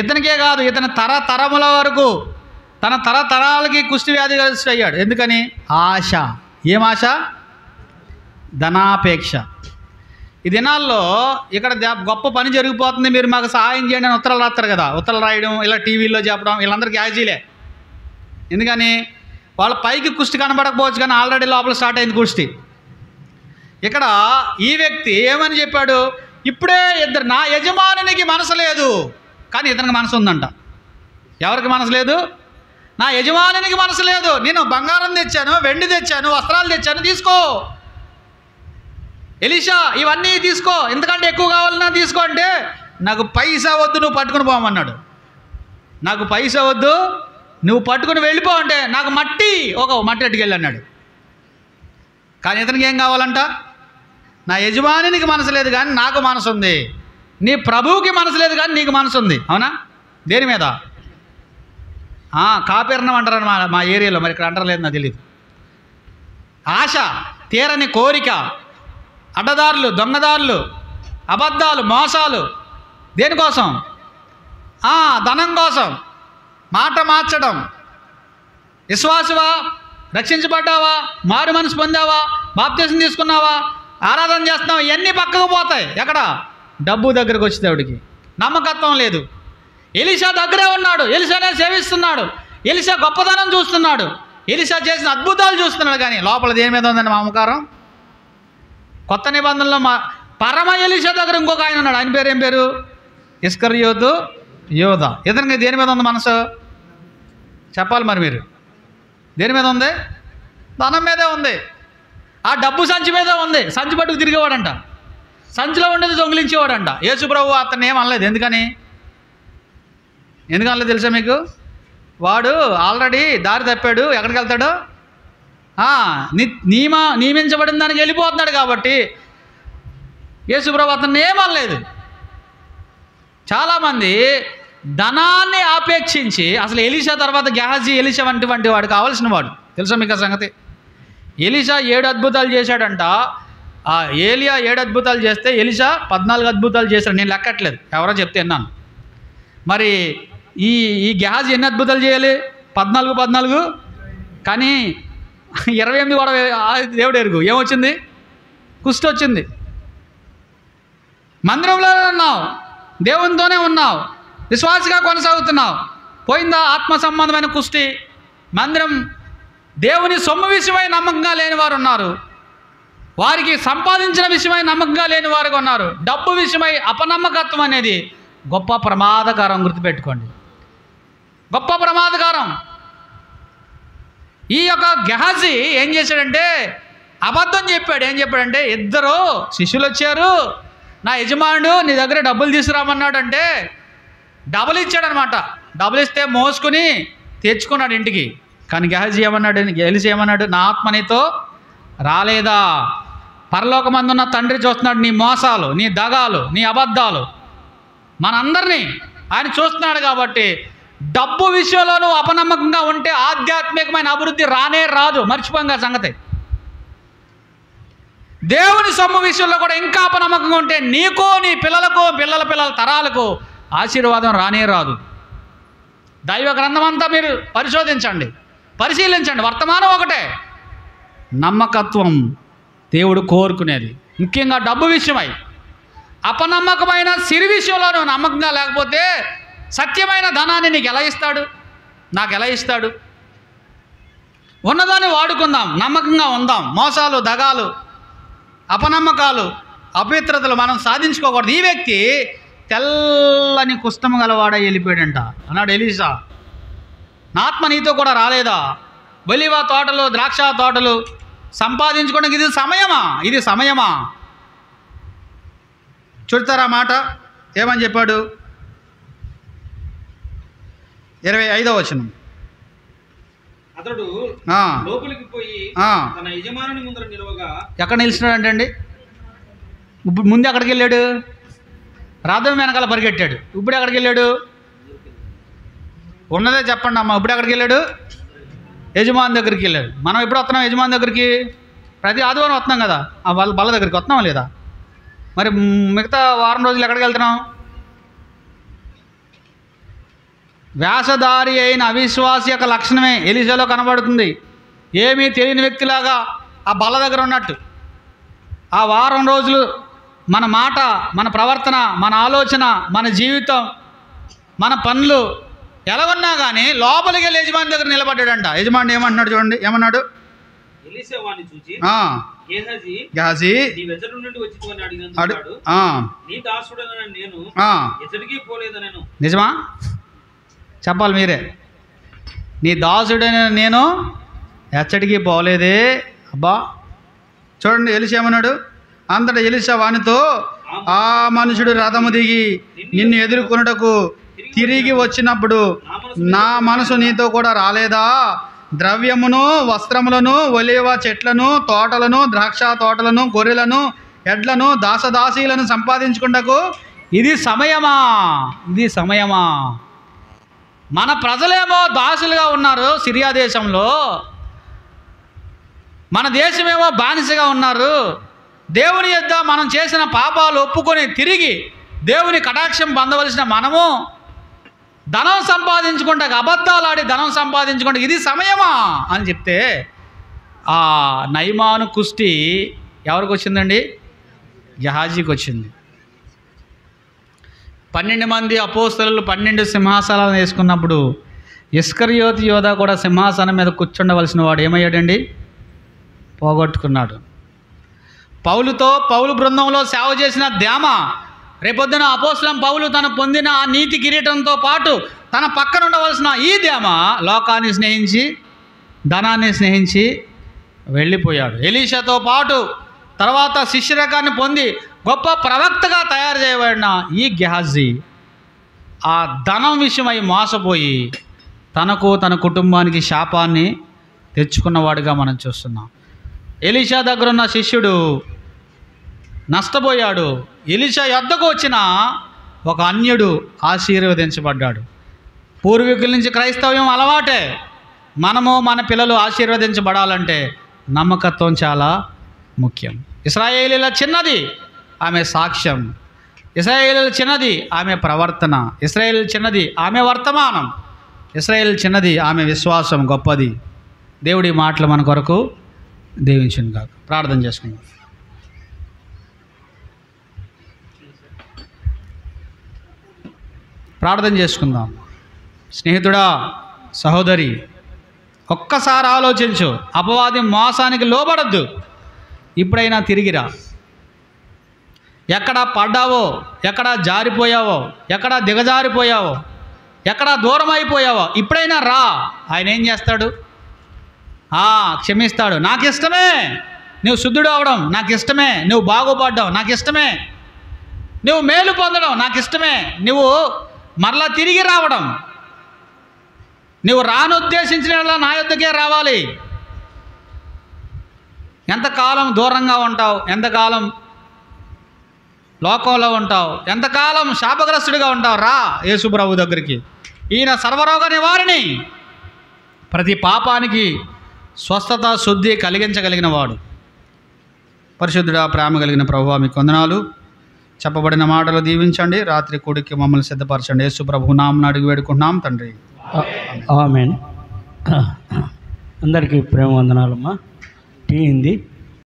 ఇతనికే కాదు, ఇతని తరతరముల వరకు, తన తరతరాలకి కుష్టి వ్యాధిగ్రస్తుడు అయ్యాడు. ఎందుకని? ఆశ. ఏం ఆశ? ధనాపేక్ష. ఈ దినాల్లో ఇక్కడ గొప్ప పని జరిగిపోతుంది, మీరు మాకు సహాయం చేయండి అని ఉత్తరాలు రాస్తారు కదా, ఉత్తరాలు రాయడం, ఇలా టీవీల్లో చెప్పడం, వీళ్ళందరికీ యాజీలే. ఎందుకని? వాళ్ళ పైకి కుష్టి కనబడకపోవచ్చు కానీ ఆల్రెడీ లోపల స్టార్ట్ అయింది కుష్టి. ఇక్కడ ఈ వ్యక్తి ఏమని చెప్పాడు? ఇప్పుడే ఇద్దరు, నా యజమానునికి మనసు లేదు, కానీ ఇతనికి మనసు ఉందంట. ఎవరికి మనసు లేదు? నా యజమానునికి మనసు లేదు. నేను బంగారం తెచ్చాను, వెండి తెచ్చాను, వస్త్రాలు తెచ్చాను, తీసుకో ఎలీషా, ఇవన్నీ తీసుకో, ఎందుకంటే ఎక్కువ కావాలన్నా తీసుకో అంటే, నాకు పైసా వద్దు, నువ్వు పట్టుకుని పోమన్నాడు. నాకు పైసా వద్దు, నువ్వు పట్టుకుని వెళ్ళిపో అంటే, నాకు మట్టి అట్టుకెళ్ళి అన్నాడు. కానీ ఇతనికి ఏం కావాలంట? నా యజమానికి మనసు లేదు కానీ నాకు మనసు ఉంది. నీ ప్రభువుకి మనసు లేదు కానీ నీకు మనసు ఉంది. అవునా? దేని మీద? కాపీర్ణం అంటారు మా ఏరియాలో, మరి ఇక్కడ అంటారు లేదు నాకు తెలియదు. ఆశ, తీరని కోరిక, అడ్డదారులు, దొంగదారులు, అబద్ధాలు, మోసాలు. దేనికోసం? ధనం కోసం. మాట మార్చడం. విశ్వాసవా? రక్షించబడ్డావా? మారు మనసు పొందావా? బాప్తిసం తీసుకున్నావా? ఆరాధన చేస్తున్నావా? ఇవన్నీ పక్కకు పోతాయి. ఎక్కడ? డబ్బు దగ్గరకు వచ్చి దేవుడికి నమ్మకత్వం లేదు. ఎలీషా దగ్గరే ఉన్నాడు, ఎలీషానే సేవిస్తున్నాడు, ఎలీషా గొప్పదనం చూస్తున్నాడు, ఎలీషా చేసిన అద్భుతాలు చూస్తున్నాడు, కానీ లోపల దేని మీద ఉందండి మమకారం? కొత్త నిబంధనలో పరమ ఎలీషా దగ్గర ఇంకొక ఆయన ఉన్నాడు. ఆయన పేరు ఏం పేరు? ఇస్కరియోతు యోధ. ఇతనికి దేని మీద ఉంది మనసు? చెప్పాలి మరి మీరు. దేని మీద ఉంది? ధనం మీదే ఉంది. ఆ డబ్బు సంచి మీదే ఉంది. సంచి పట్టుకు తిరిగేవాడంట, సంచిలో ఉండేది దొంగిలించేవాడంట. యేసుప్రభు అతన్ని ఏమనలేదు. ఎందుకనలేదు తెలుసా మీకు? వాడు ఆల్రెడీ దారి తప్పాడు, ఎక్కడికి వెళ్తాడు? నియమించబడిన దానికి వెళ్ళిపోతున్నాడు కాబట్టి యేసుప్రభు అతన్ని ఏమనలేదు. చాలామంది ధనాన్ని ఆపేక్షించి, అసలు ఎలీషా తర్వాత గెహాజీ, ఎలీషా వంటి వాడు కావాల్సిన వాడు. తెలుసా మీకు ఆ సంగతి? ఎలీషా 7 అద్భుతాలు చేశాడంట. ఏలియా 7 అద్భుతాలు చేస్తే ఎలీషా 14 అద్భుతాలు చేశాడు. నేను లెక్కట్లేదు, ఎవరో చెప్తే విన్నాను. మరి ఈ గెహాజీ ఎన్ని అద్భుతాలు చేయాలి? 14. కానీ 28 కూడా దేవుడు ఎరుగు. ఏమొచ్చింది? కుష్టి వచ్చింది. మందిరంలోనే ఉన్నావు, దేవునితోనే ఉన్నావు, విశ్వాసగా కొనసాగుతున్నావు, పోయిందా ఆత్మ సంబంధమైన కుష్టి? మందిరం దేవుని సొమ్ము విషయమై నమ్మకంగా లేని వారు ఉన్నారు, వారికి సంపాదించిన విషయమై నమ్మకంగా లేని వారుగా ఉన్నారు. డబ్బు విషయమై అపనమ్మకత్వం అనేది గొప్ప ప్రమాదకరం. గుర్తుపెట్టుకోండి, గొప్ప ప్రమాదకరం. ఈ యొక్క గెహాజీ ఏం చేశాడంటే అబద్ధం చెప్పాడు. ఏం చెప్పాడంటే, 2 శిష్యులు వచ్చారు, నా యజమానుడు నీ దగ్గర డబ్బులు తీసుకురామన్నాడంటే డబ్బులు ఇచ్చాడనమాట. డబ్బులు ఇస్తే మోసుకుని తెచ్చుకున్నాడు ఇంటికి. కానీ గెహాజీ ఏమన్నాడు? ఎలీషా ఏమన్నాడు? నా ఆత్మ నీతో రాలేదా? పరలోకమందున్న తండ్రి చూస్తున్నాడు నీ మోసాలు, నీ దగాలు, నీ అబద్ధాలు, మనందరినీ ఆయన చూస్తున్నాడు. కాబట్టి డబ్బు విషయంలో నువ్వు అపనమ్మకంగా ఉంటే ఆధ్యాత్మికమైన అభివృద్ధి రాదు. మర్చిపోంగా సంగతి. దేవుని సొమ్ము విషయంలో కూడా ఇంకా అపనమ్మకంగా ఉంటే నీకు, నీ పిల్లలకు, పిల్లల తరాలకు ఆశీర్వాదం రాదు. దైవ గ్రంథం అంతా మీరు పరిశీలించండి. వర్తమానం ఒకటే. నమ్మకత్వం దేవుడు కోరుకునేది, ముఖ్యంగా డబ్బు విషయమై. అపనమ్మకమైన సిరి విషయంలో నువ్వు నమ్మకంగా లేకపోతే సత్యమైన ధనాన్ని నీకు ఎలా ఇస్తాడు? నాకు ఎలా ఇస్తాడు? ఉన్నదాన్ని వాడుకుందాం, నమ్మకంగా ఉందాం. మోసాలు, దగాలు, అపనమ్మకాలు, అపవిత్రతలు మనం సాధించుకోకూడదు. ఈ వ్యక్తి తెల్లని కుష్టము గలవాడ వెళ్ళిపోయాడంట. అన్నాడు ఎలీషా, నా ఆత్మ నీతో కూడా రాలేదా? ఒలీవ తోటలు, ద్రాక్ష తోటలు సంపాదించుకోవడానికి ఇది సమయమా? చూడతారా మాట ఏమని చెప్పాడు? 25వ వచనం.
అతడు లోపలికి పోయి తన యజమానుని ముందర నిలవగా.
ఎక్కడ నిలిచినాడు అంటే ఇప్పుడు ముందు ఎక్కడికి వెళ్ళాడు? రథం వెనకాల పరిగెట్టాడు. ఇప్పుడు ఎక్కడికి వెళ్ళాడు? ఉన్నదే చెప్పండి అమ్మ. ఇప్పుడు ఎక్కడికి వెళ్ళాడు? యజమాని దగ్గరికి వెళ్ళాడు. మనం ఎప్పుడు వస్తున్నాం యజమాని దగ్గరికి? ప్రతి ఆదివారం వస్తున్నాం కదా, ఆ బల్ల దగ్గరికి వస్తున్నాం లేదా? మరి మిగతా వారం రోజులు ఎక్కడికి వెళ్తున్నాం? వేషధారి అయిన అవిశ్వాసి యొక్క లక్షణమే ఎలీషాలో కనబడుతుంది. ఏమీ తెలియని వ్యక్తిలాగా ఆ బల్ల దగ్గర ఉన్నట్టు. ఆ వారం రోజులు మన మాట, మన ప్రవర్తన, మన ఆలోచన, మన జీవితం, మన పనులు ఎలాగొన్నా కానీ లోపలికి వెళ్ళి యజమాని దగ్గర నిలబడ్డాడంట. యజమాని ఏమంటున్నాడు చూడండి, ఏమన్నాడు?
ఎలీషా వాణ్ణి చూచి
గేహజీ
నీ వెచ్చడి నుండి వచ్చిందని అడిగినందుకు నీ దాసుడైన నేను ఎచ్చడికి పోలేదనెను.
నిజమా? చెప్పాలి మీరే. నీ దాసుడైన నేను ఎచ్చడికి పోలేదే. అబ్బా చూడండి, ఎలీషా ఏమన్నాడు? అంతటా ఎలీషా వానితో, ఆ మనుషుడు రథము దిగి నిన్ను ఎదుర్కొనుటకు తిరిగి వచ్చినప్పుడు నా మనసు నీతో కూడా రాలేదా? ద్రవ్యమును, వస్త్రములను, ఒలీవ చెట్లను, తోటలను, ద్రాక్ష తోటలను, గొర్రెలను, ఎడ్లను, దాసదాసీలను సంపాదించుకుంటకు ఇది సమయమా? ఇది సమయమా? మన ప్రజలేమో దాసులుగా ఉన్నారు సిరియా దేశంలో, మన దేశమేమో బానిసగా ఉన్నారు. దేవుని యొద్ద మనం చేసిన పాపాలు ఒప్పుకొని తిరిగి దేవుని కటాక్షం పొందవలసిన మనము ధనం సంపాదించుకుంటా, అబద్ధాలు ఆడి ధనం సంపాదించుకుంటా ఇది సమయమా అని చెప్తే, ఆ నయమాను కుష్టి ఎవరికి వచ్చిందండి? గెహాజీకి వచ్చింది. 12 మంది అపోస్తలులు 12 సింహాసనాలను వేసుకున్నప్పుడు ఇస్కరియోతు యోధా కూడా సింహాసనం మీద కూర్చుండవలసిన వాడు ఏమయ్యాడండి? పోగొట్టుకున్నాడు. పౌలు బృందంలో సేవ చేసిన దేమ రేపొద్దున అపోస్తలం పౌలు తను పొందిన ఆ నీతి కిరీటంతో పాటు తన పక్కన ఉండవలసిన ఈ దేమ లోకాన్ని స్నేహించి, ధనాన్ని స్నేహించి వెళ్ళిపోయాడు. ఎలీషాతో పాటు తర్వాత శిష్యరకాన్ని పొంది గొప్ప ప్రవక్తగా తయారు చేయబడిన ఈ గెహాజీ ఆ ధనం విషయమై మోసపోయి తనకు తన కుటుంబానికి శాపాన్ని తెచ్చుకున్నవాడిగా మనం చూస్తున్నాం. ఎలీషా దగ్గర ఉన్న శిష్యుడు నష్టపోయాడు. ఎలీషా యొద్దకు వచ్చిన ఒక అన్యుడు ఆశీర్వదించబడ్డాడు. పూర్వీకుల నుంచి క్రైస్తవ్యం అలవాటే. మనము మన పిల్లలు ఆశీర్వదించబడాలంటే నమ్మకత్వం చాలా ముఖ్యం. ఇశ్రాయేలీల చిన్నది ఆమె సాక్ష్యం, ఇశ్రాయేలీల చిన్నది ఆమె ప్రవర్తన, ఇశ్రాయేల్ చిన్నది ఆమె వర్తమానం, ఇశ్రాయేల్ చిన్నది ఆమె విశ్వాసం గొప్పది. దేవుడి మాటలు మన కొరకు దీవించును గాక. ప్రార్థన చేసుకుందాం. ప్రార్థన చేసుకుందాం. స్నేహితుడా, సహోదరి, ఒక్కసారి ఆలోచించు. అపవాది మోసానికి లోబడద్దు. ఇప్పుడైనా తిరిగిరా. ఎక్కడ పడ్డావో, ఎక్కడ జారిపోయావో, ఎక్కడ దిగజారిపోయావో, ఎక్కడ దూరం అయిపోయావో ఇప్పుడైనా రా. ఆయన ఏం చేస్తాడు? క్షమిస్తాడు. నాకు ఇష్టమే నువ్వు శుద్ధుడు అవడం, నాకు ఇష్టమే నువ్వు బాగుపడ్డావు, నాకు ఇష్టమే నువ్వు మేలు పొందడం, నాకు ఇష్టమే నువ్వు మరలా తిరిగి రావడం. నువ్వు రానుద్దేశించిన నా యొద్దకే రావాలి. ఎంతకాలం దూరంగా ఉంటావు, ఎంతకాలం లోకంలో ఉంటావు, ఎంతకాలం శాపగ్రస్తుడిగా ఉంటావు? రా యేసు ప్రభు దగ్గరికి. ఈయన సర్వరోగ నివారిణి, ప్రతి పాపానికి స్వస్థత శుద్ధి కలిగించగలిగిన వాడు. పరిశుద్ధుడా, ప్రేమ కలిగిన ప్రభువా, మీకు వందనాలు. చెప్పబడిన మాటలు దీవించండి. రాత్రి కూడికి మమ్మల్ని సిద్ధపరచండి. యేసు ప్రభు నామమున అడిగి వేడుకుంటున్నాం తండ్రి.
ఆమేన్. అందరికీ ప్రేమ వందనాలమ్మా. టీ ఉంది.